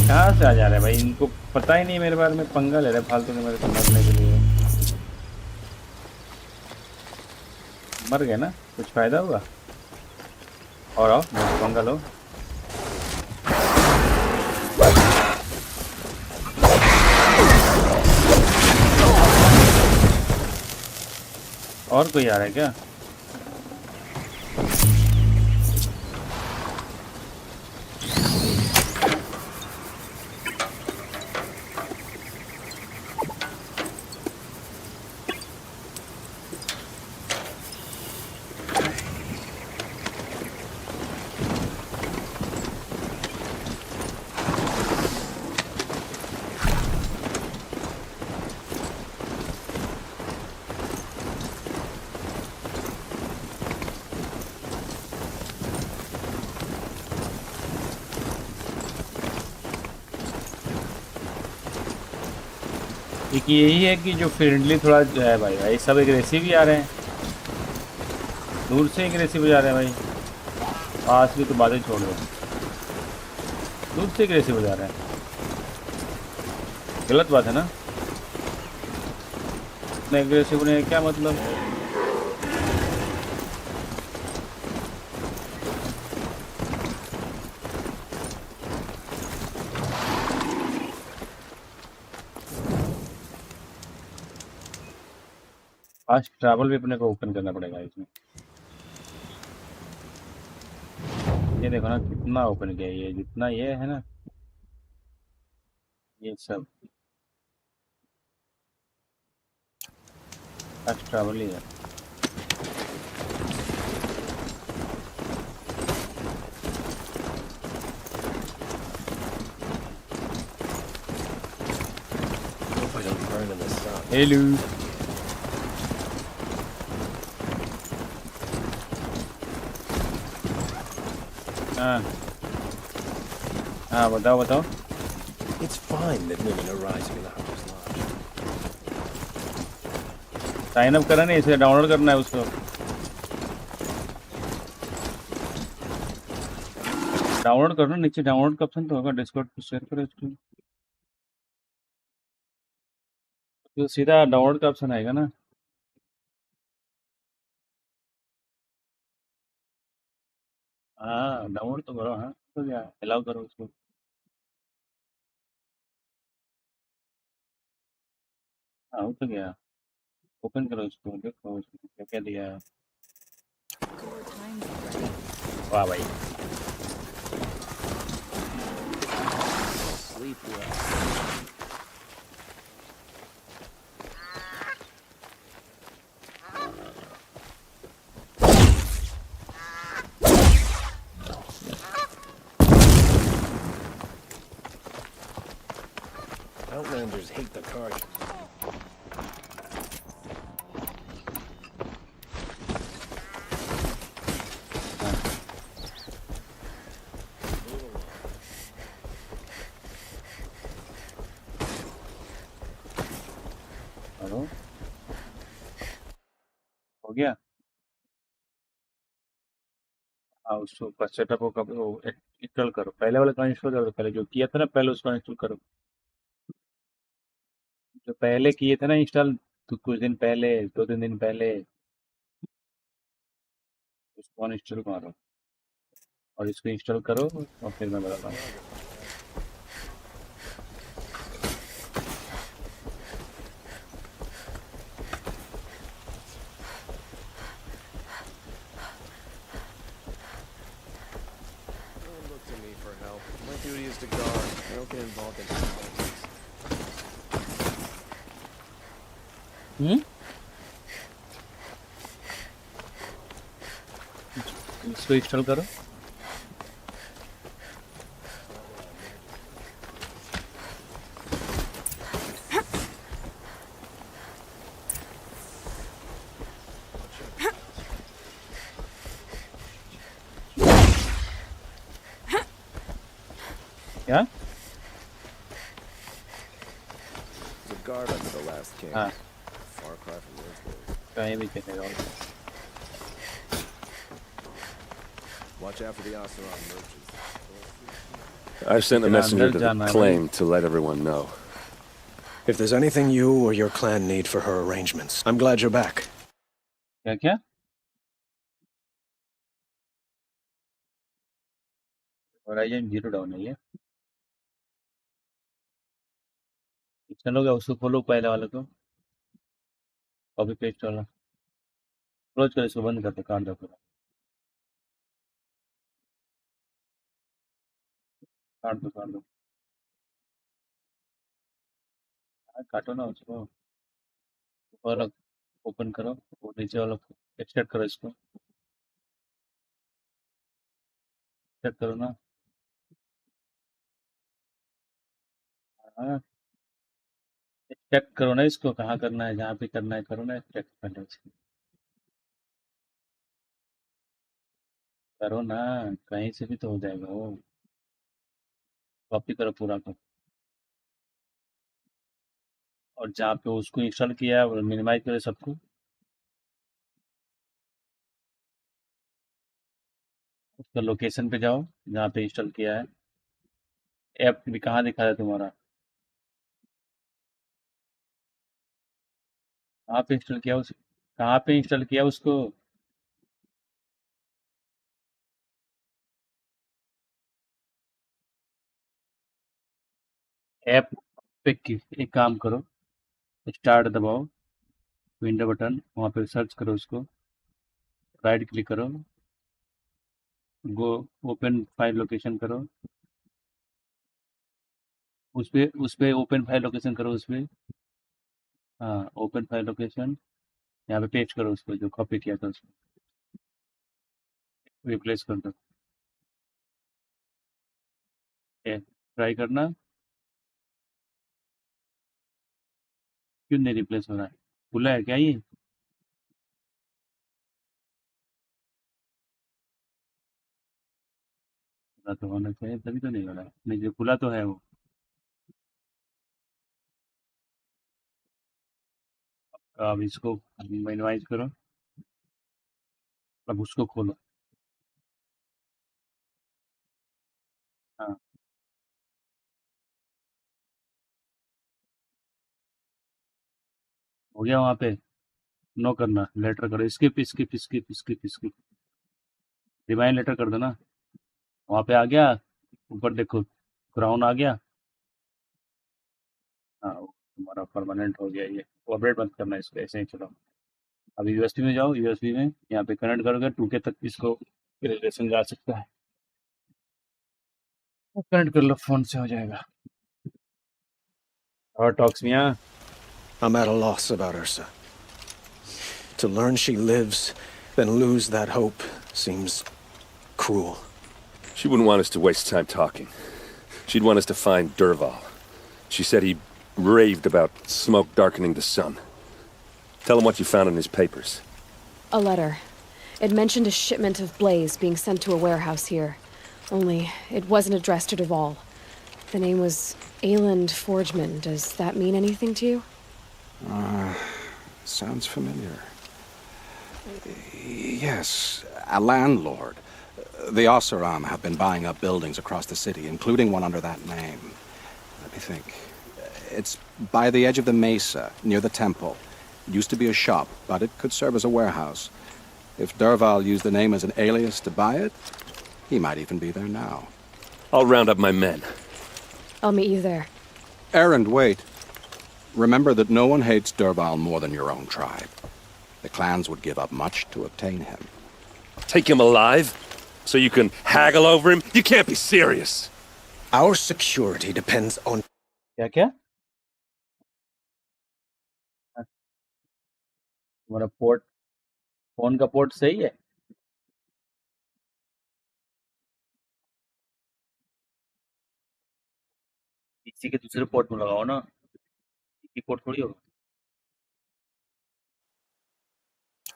[SPEAKER 1] कहाँ से आ जा रहे हैं भाई, इनको पता ही नहीं मेरे बारे में, पंगा ले रहे फालतू के मेरे को मरने के लिए। मर गए ना, कुछ फायदा हुआ? और आओ पंगा लो। और कोई आ रहा है क्या? एक यही है कि जो फ्रेंडली थोड़ा जो है भाई, भाई सब एग्रेसिव ही आ रहे हैं, दूर से एग्रेसिव जा रहे हैं भाई। पास भी तो बातें छोड़ दो, दूर से एग्रेसिव हो जा रहे हैं। गलत बात है ना, इतना एग्रेसिव होने का क्या मतलब? फास्ट ट्रैवल भी अपने को ओपन करना पड़ेगा इसमें। ये देखो ना कितना ओपन किया, ये जितना ये है ना, ये सब फास्ट ट्रैवल ही है। हेलो हाँ बताओ बताओ।
[SPEAKER 13] It's fine that women are rising in the house lodge.
[SPEAKER 1] Sign up करा नहीं, इसे डाउनलोड करना है उसको। डाउनलोड करो ना, नीचे डाउनलोड का ऑप्शन तो होगा, डिस्कॉर्ड पे शेयर करो इसको, तो सीधा डाउनलोड का ऑप्शन आएगा ना। हाँ डाउनलोड तो करो, हाँ तो क्या अलाउ करो उसको। हाँ हो तो गया, ओपन करो उसको, देखो उसको क्या क्या दिया है। वाह भाई।
[SPEAKER 13] Sleep well. Outlanders hate the card.
[SPEAKER 1] करो, हो गया। हाँ उसको ऊपर सेटअप हो, कब वो इंस्टॉल करो, पहले वाले का इंस्टॉल करो, पहले जो किया था ना पहले उसको इंस्टॉल करो, जो पहले किए थे ना इंस्टॉल, तो कुछ दिन पहले, 2-3 दिन पहले, उसको अनइंस्टॉल मारो और इसको इंस्टॉल करो और फिर मैं बताता हूँ।
[SPEAKER 2] Don't look to me for help. My duty is to guard. I don't get involved in politics.
[SPEAKER 1] इसको इंस्टॉल करो। क्या?
[SPEAKER 2] The guard under the last king.
[SPEAKER 1] हाँ
[SPEAKER 2] Far cry from those days.
[SPEAKER 1] कहीं भी चलेगा।
[SPEAKER 2] Watch out for the Oseram merchants.
[SPEAKER 9] I've sent a
[SPEAKER 1] Get
[SPEAKER 9] messenger
[SPEAKER 1] under
[SPEAKER 9] to the
[SPEAKER 1] John,
[SPEAKER 9] claim to let everyone know.
[SPEAKER 11] If there's anything you or your clan need for her arrangements, I'm glad you're back.
[SPEAKER 1] क्या क्या? Horizon 0 down है ये। चलोगे उसको खोलो पहले वाले को, कॉपी पेस्ट वाला क्लोज कर, इसको बंद कर दो, काट दो पूरा, काट दो, हाँ, काटो ना उसको और ओपन करो, वो नीचे वाला एक्सट्रैक्ट करो, इसको एक्सट्रैक्ट करो ना। हाँ एक्सट्रैक्ट करो ना इसको, कहाँ करना है, जहाँ पे करना है करो ना एक्सट्रैक्ट पहले इसको, करो ना, कहीं से भी तो हो जाएगा वो, कॉपी करो पूरा को, और जहाँ पे उसको इंस्टॉल किया है मिनिमाइज करो सबको, उसका लोकेशन पे जाओ जहाँ पे इंस्टॉल किया है, ऐप भी कहाँ दिखा है तुम्हारा, कहाँ पे इंस्टॉल किया उस, कहाँ पे इंस्टॉल किया उसको, ऐप पे एक काम करो, स्टार्ट दबाओ, विंडो बटन, वहाँ पे सर्च करो उसको, राइट क्लिक करो, गो ओपन फाइल लोकेशन करो, उस पे ओपन फाइल लोकेशन करो उस पे, हाँ ओपन फाइल लोकेशन, यहाँ पे पेस्ट करो उसको जो कॉपी किया था उसको, रिप्लेस कर दो, ट्राई करना, क्यों नहीं रिप्लेस हो रहा है, खुला है क्या ये? खुला तो होना चाहिए, तभी तो नहीं हो रहा है, नहीं जो खुला तो है वो, अब इसको मिनिमाइज करो, अब उसको खोलो, हो गया वहाँ पे? नो करना, लेटर करो, skip skip skip skip skip, remind later कर देना। वहाँ पे आ गया, ऊपर देखो क्राउन आ गया। हाँ वो तुम्हारा परमानेंट हो गया ये। वो अपडेट मत करना इसको, ऐसे ही चलो। अभी यूएसबी में जाओ, यूएसबी में यहाँ पे कनेक्ट करोगे 2K तक इसको रिलेशन जा सकता है। कनेक्ट कर लो, फोन से हो जाएगा। और टॉक्स में यहाँ
[SPEAKER 11] I'm at a loss about Ursa. To learn she lives, then lose that hope seems cruel.
[SPEAKER 6] She wouldn't want us to waste time talking. She'd want us to find Derval. She said he raved about smoke darkening the sun. Tell him what you found in his papers.
[SPEAKER 3] A letter. It mentioned a shipment of blaze being sent to a warehouse here. Only, it wasn't addressed to Derval. The name was Ayland Forgeman. Does that mean anything to you?
[SPEAKER 8] Sounds familiar. Yes, a landlord. The Oseram have been buying up buildings across the city, including one under that name. Let me think. It's by the edge of the mesa, near the temple. It used to be a shop, but it could serve as a warehouse. If Derval used the name as an alias to buy it, he might even be there now.
[SPEAKER 6] I'll round up my men.
[SPEAKER 3] I'll meet you there.
[SPEAKER 8] Errand, wait. Remember that no one hates Derval more than your own tribe. The clans would give up much to obtain him.
[SPEAKER 6] Take him alive? So you can haggle over him? You can't be serious.
[SPEAKER 11] Our security depends on...
[SPEAKER 1] क्या तुम्हारा port, phone का port सही है? PC के दूसरे port में लगाओ ना, एक पोर्ट थोड़ी होगा।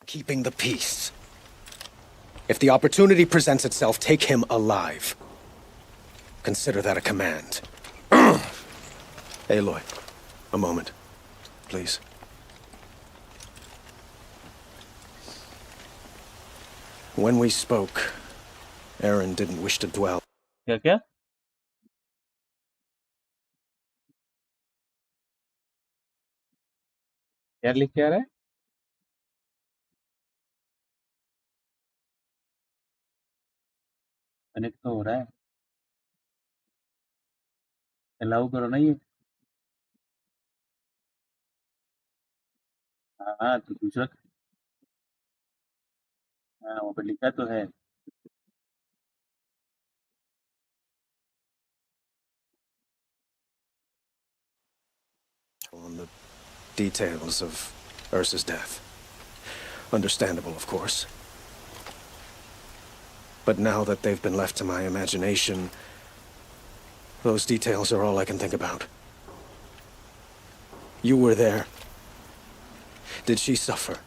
[SPEAKER 11] Keeping the peace. If the opportunity presents itself, take him alive. Consider that a command. Aloy, a moment, please. When we spoke, Aaron didn't wish to dwell.
[SPEAKER 1] क्या क्या? क्या लिख के आ रहा है? कनेक्ट तो हो रहा है, अलाउ करो ना ये। हाँ तो दूसरा, हाँ वहाँ पे लिखा तो है।
[SPEAKER 11] On the details of Ursa's death. Understandable, of course. But now that they've been left to my imagination, those details are all I can think about. You were there. Did she suffer?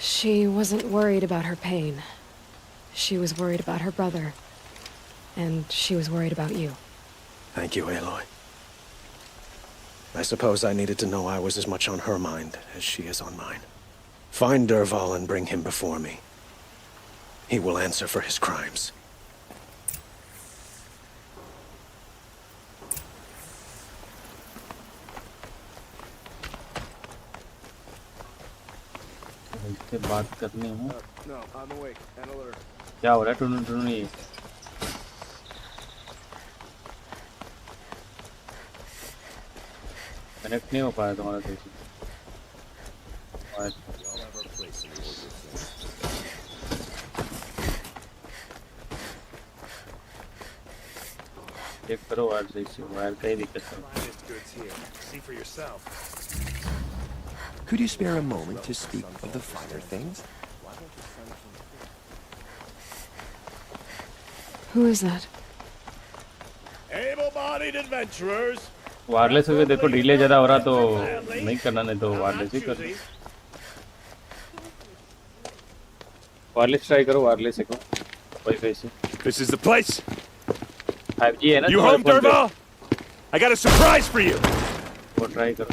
[SPEAKER 3] She wasn't worried about her pain. She was worried about her brother. And she was worried about you.
[SPEAKER 11] Thank you, Aloy. I suppose I needed to know I was as much on her mind as she is on mine. Find Derval and bring him before me. He will answer for his crimes.
[SPEAKER 1] इससे बात करनी है।
[SPEAKER 2] No, on the way. And alert.
[SPEAKER 1] क्या हो रहा है? टुन टुन ये कनेक्ट नहीं हो पाया तुम्हारा सही से। चेक करो वायर सही से, वायर का ही दिक्कत है।
[SPEAKER 13] Could you spare a moment to speak of the finer things?
[SPEAKER 3] Who is that?
[SPEAKER 15] Able-bodied adventurers.
[SPEAKER 1] Wireless हो गया, देखो डिले ज़्यादा हो रहा तो नहीं करना, नहीं तो वायरलेस ही कर। वायरलेस ट्राई करो, वायरलेस से वाईफाई से।
[SPEAKER 6] This is the place.
[SPEAKER 1] 5G है ना?
[SPEAKER 6] You home, Derval? I got a surprise for you.
[SPEAKER 1] वो ट्राई करो।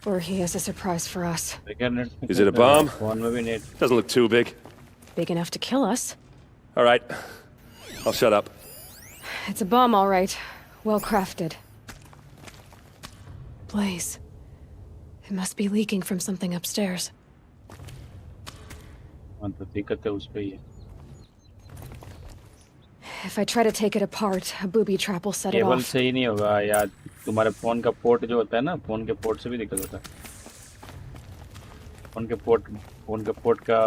[SPEAKER 3] Or he has a surprise for us.
[SPEAKER 6] Is it a bomb? Doesn't look too big.
[SPEAKER 3] Big enough to kill us.
[SPEAKER 6] All right. I'll shut up.
[SPEAKER 3] It's a bomb, all right. Well crafted. Blaze. It must be leaking from something upstairs. If I try to take it apart, a booby trap will set it
[SPEAKER 1] cable
[SPEAKER 3] off.
[SPEAKER 1] से ही नहीं होगा या तुम्हारे phone का port जो होता है ना, फोन के पोर्ट से भी दिक्कत होता है। फोन के पोर्ट का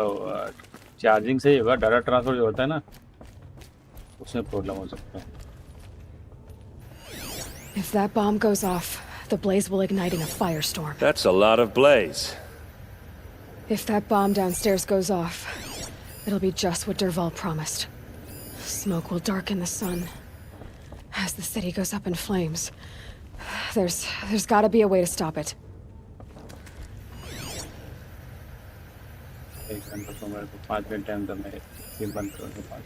[SPEAKER 1] चार्जिंग से ही होगा, डाटा ट्रांसफर जो होता है ना, उसमें प्रॉब्लम हो सकता है।
[SPEAKER 3] If that bomb goes off, the blaze will ignite in a firestorm.
[SPEAKER 6] That's a lot of blaze.
[SPEAKER 3] If that bomb downstairs goes off, it'll be just what Dervahl promised. Smoke will darken the sun. As the city goes up in flames, there's gotta be a way to stop it.
[SPEAKER 1] एक घंटा तो मेरे को 5 minute time था, मैं ये बंद कर दूँ 5।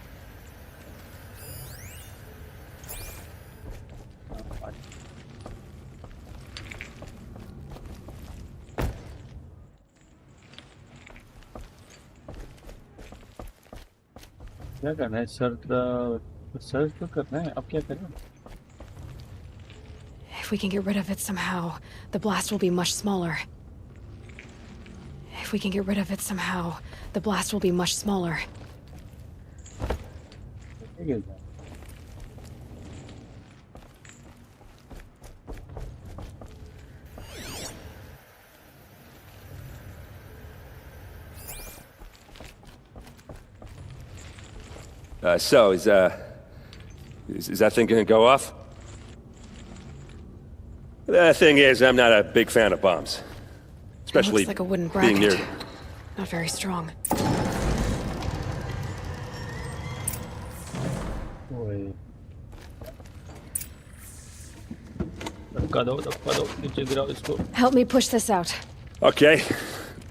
[SPEAKER 1] क्या करना है? सर्च तो करना है, अब क्या करें?
[SPEAKER 3] If we can get rid of it somehow, the blast will be much smaller. If we can get rid of it somehow, the blast will be much smaller.
[SPEAKER 6] So, is that thing gonna go off? The thing is, I'm not a big fan of bombs. Especially
[SPEAKER 3] It looks like a wooden
[SPEAKER 6] being near
[SPEAKER 3] bracket. Not very strong. Help me push this out.
[SPEAKER 6] Okay.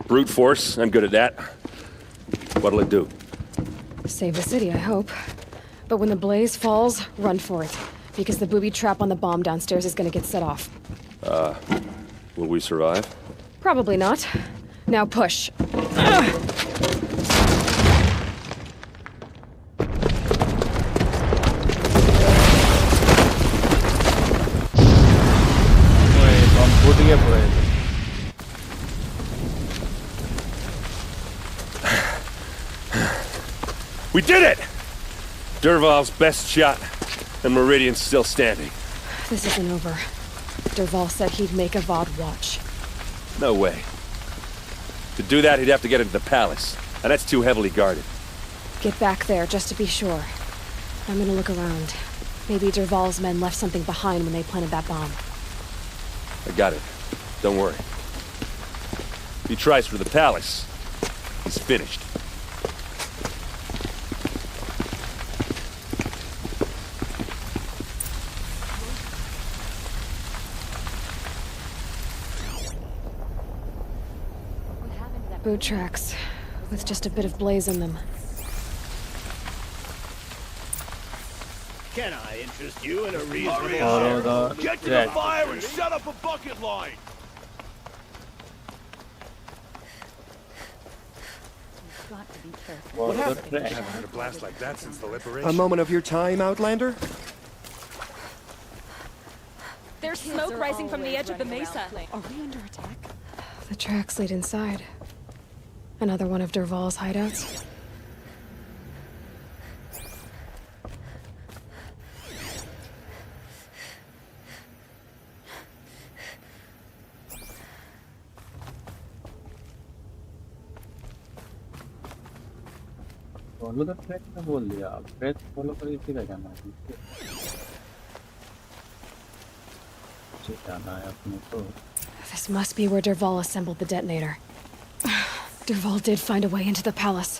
[SPEAKER 6] Brute force, I'm good at that. What'll it do?
[SPEAKER 3] Save the city, I hope. But when the blaze falls, run for it. Because the booby trap on the bomb downstairs is gonna get set off.
[SPEAKER 6] Will we survive?
[SPEAKER 3] Probably not. Now push.
[SPEAKER 6] We did it! Dervahl's best shot, and Meridian's still standing.
[SPEAKER 3] This isn't over. Dervahl said he'd make a VOD watch.
[SPEAKER 6] No way. To do that, he'd have to get into the palace, and that's too heavily guarded.
[SPEAKER 3] Get back there, just to be sure. I'm gonna look around. Maybe Dervahl's men left something behind when they planted that bomb.
[SPEAKER 6] I got it. Don't worry. If he tries for the palace, he's finished.
[SPEAKER 3] Boot tracks, with just a bit of blaze in them.
[SPEAKER 15] Can I interest you in a reasonable... Get to the fire and shut up a bucket line!
[SPEAKER 13] What happened?
[SPEAKER 15] I haven't had a blast like that since the liberation.
[SPEAKER 13] A moment of your time, Outlander?
[SPEAKER 17] There's smoke rising from the edge of the mesa.
[SPEAKER 3] Are we under attack? The tracks lead inside. Another one of Dervahl's hideouts.
[SPEAKER 1] Follow the track ने बोल दिया, अब track follow करके किधर जाना है? जाना है अपने को।
[SPEAKER 3] This must be where Dervahl assembled the detonator. Dervahl did find a way into the palace.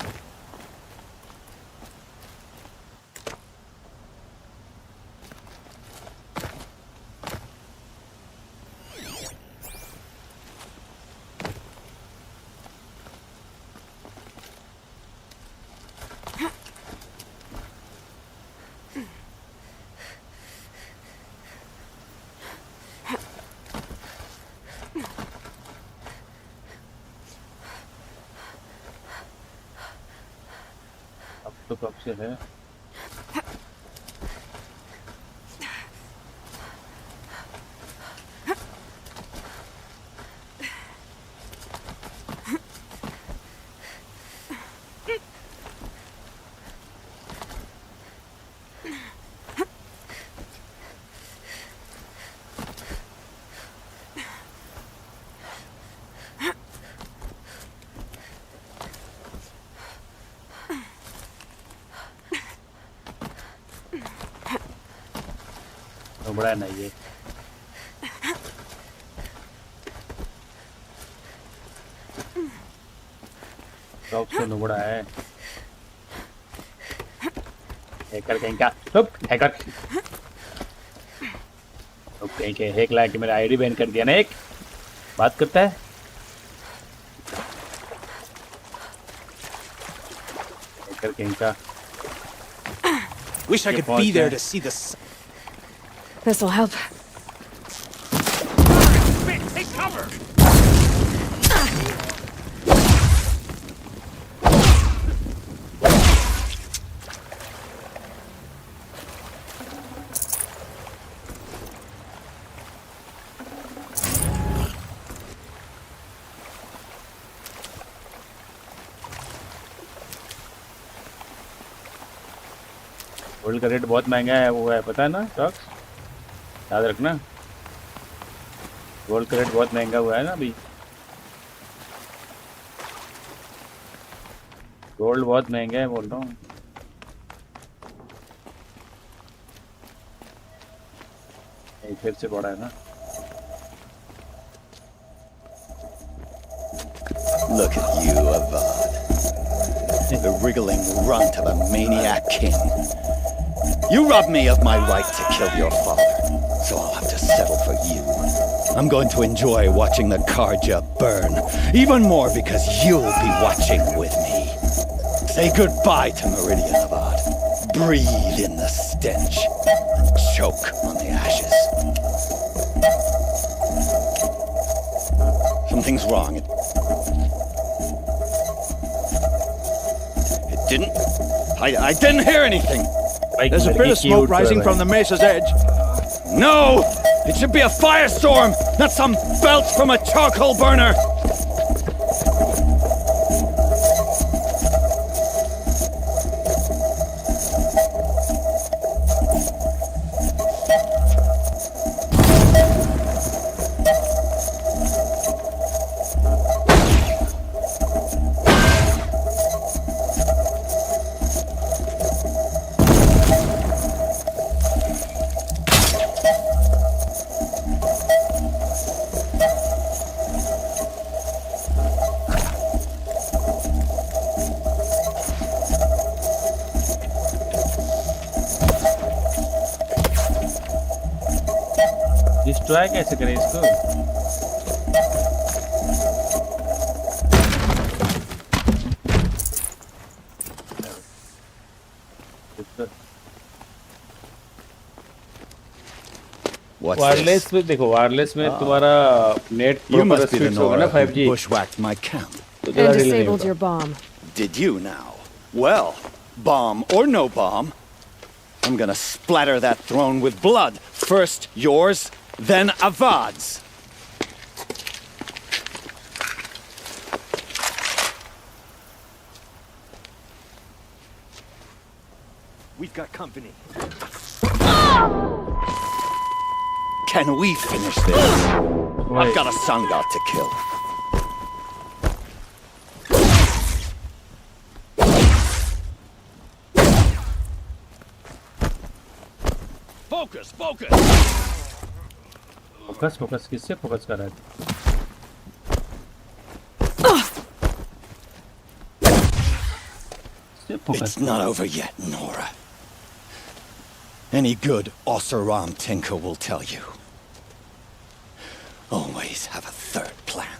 [SPEAKER 1] तो कब से है? बड़ा नहीं है टॉप से नुबड़ा है हैकर कहीं का हैकर तो कहीं के हैक ला के मेरा आईडी बैन कर दिया ना एक बात करता है हैकर कहीं का
[SPEAKER 5] Wish I could be there to see this.
[SPEAKER 3] This'll help.
[SPEAKER 15] Take cover!
[SPEAKER 1] Gold का रेट बहुत महंगा है वो है पता है ना टॉक्स याद रखना गोल्ड का रेट बहुत महंगा हुआ है ना अभी गोल्ड बहुत महंगा है बोल रहा हूँ फिर से बढ़ा है ना
[SPEAKER 18] Look at you, Avad. The wriggling runt of a maniac king. You robbed me of my right to kill your father, so I'll have to settle for you. I'm going to enjoy watching the Karja burn, even more because you'll be watching with me. Say goodbye to Meridian, Avad. Breathe in the stench. Choke on the ashes. Something's wrong. It didn't... I didn't hear anything.
[SPEAKER 5] There's a bit of smoke rising from the mesa's edge.
[SPEAKER 18] No! It should be a firestorm, not some belch from a charcoal burner!
[SPEAKER 1] Destroy कैसे करें इसको wireless में देखो wireless में तुम्हारा net proper speed होगा ना 5G
[SPEAKER 18] bushwhacked my camp.
[SPEAKER 3] And disabled your bomb.
[SPEAKER 18] Did you now? Well, bomb or no bomb, I'm gonna splatter that throne with blood. First yours, then Avad's.
[SPEAKER 5] We've got company.
[SPEAKER 18] Can we finish this? I've got a Sangat to kill.
[SPEAKER 15] Focus, focus.
[SPEAKER 1] Focus किससे focus कर रहा है
[SPEAKER 18] It's not over yet, Nora. Any good Osaram tinker will tell you. Always have a third plan.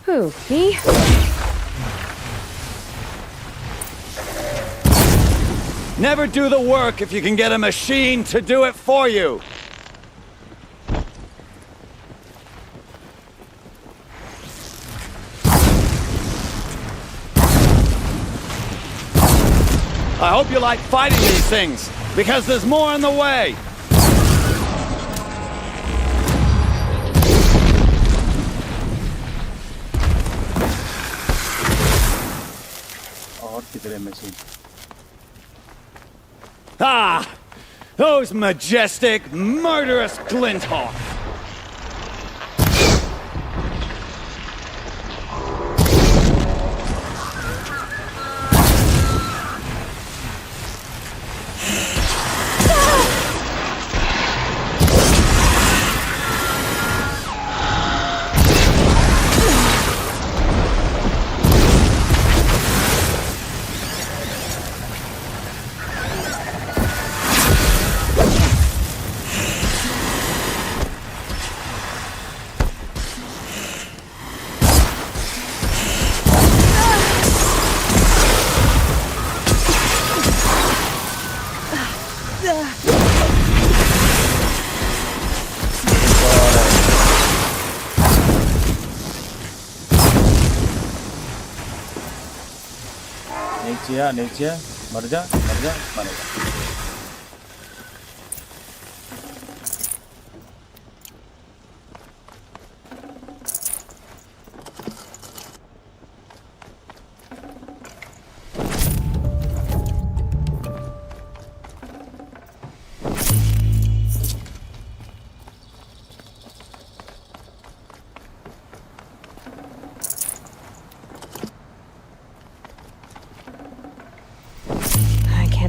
[SPEAKER 3] Who, me?
[SPEAKER 18] Never do the work if you can get a machine to do it for you. I hope you like fighting these things, because there's more on the way. Ah! Those majestic, murderous Glinthawk!
[SPEAKER 1] नीचे मर जा मरेगा।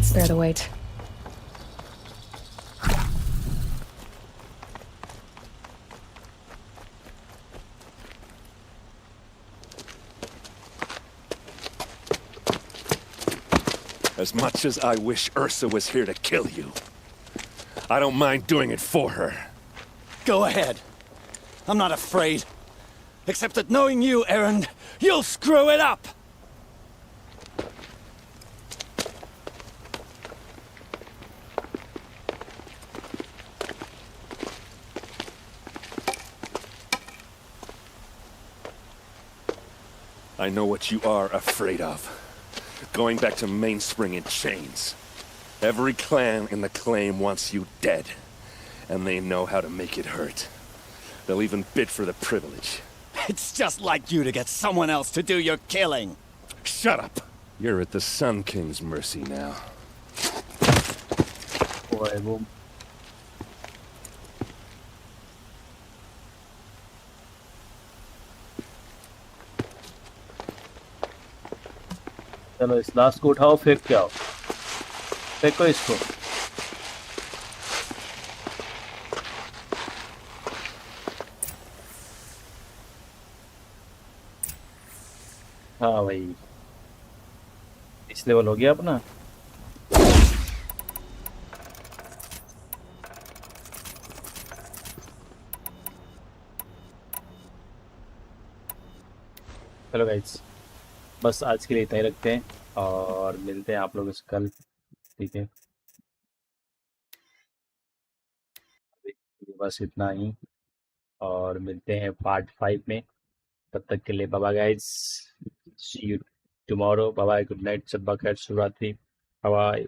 [SPEAKER 3] Spare the weight.
[SPEAKER 6] As much as I wish Ursa was here to kill you, I don't mind doing it for her.
[SPEAKER 18] Go ahead. I'm not afraid. Except that knowing you, Aaron, you'll screw it up!
[SPEAKER 6] I know what you are afraid of. Going back to Mainspring in chains. Every clan in the claim wants you dead. And they know how to make it hurt. They'll even bid for the privilege.
[SPEAKER 18] It's just like you to get someone else to do your killing.
[SPEAKER 6] Shut up! You're at the Sun King's mercy now.
[SPEAKER 1] Boy, boom. चलो इस last को उठाओ फेंक के आओ फेंको इसको हाँ भाई इस लेवल हो गया अपना चलो गाइस बस आज के लिए इतना ही रखते हैं और मिलते हैं आप लोगों से कल ठीक है बस इतना ही और मिलते हैं पार्ट 5 में तब तक के लिए bye bye guys see you tomorrow bye bye good night सब खैर शुभ रात्रि बाय बाय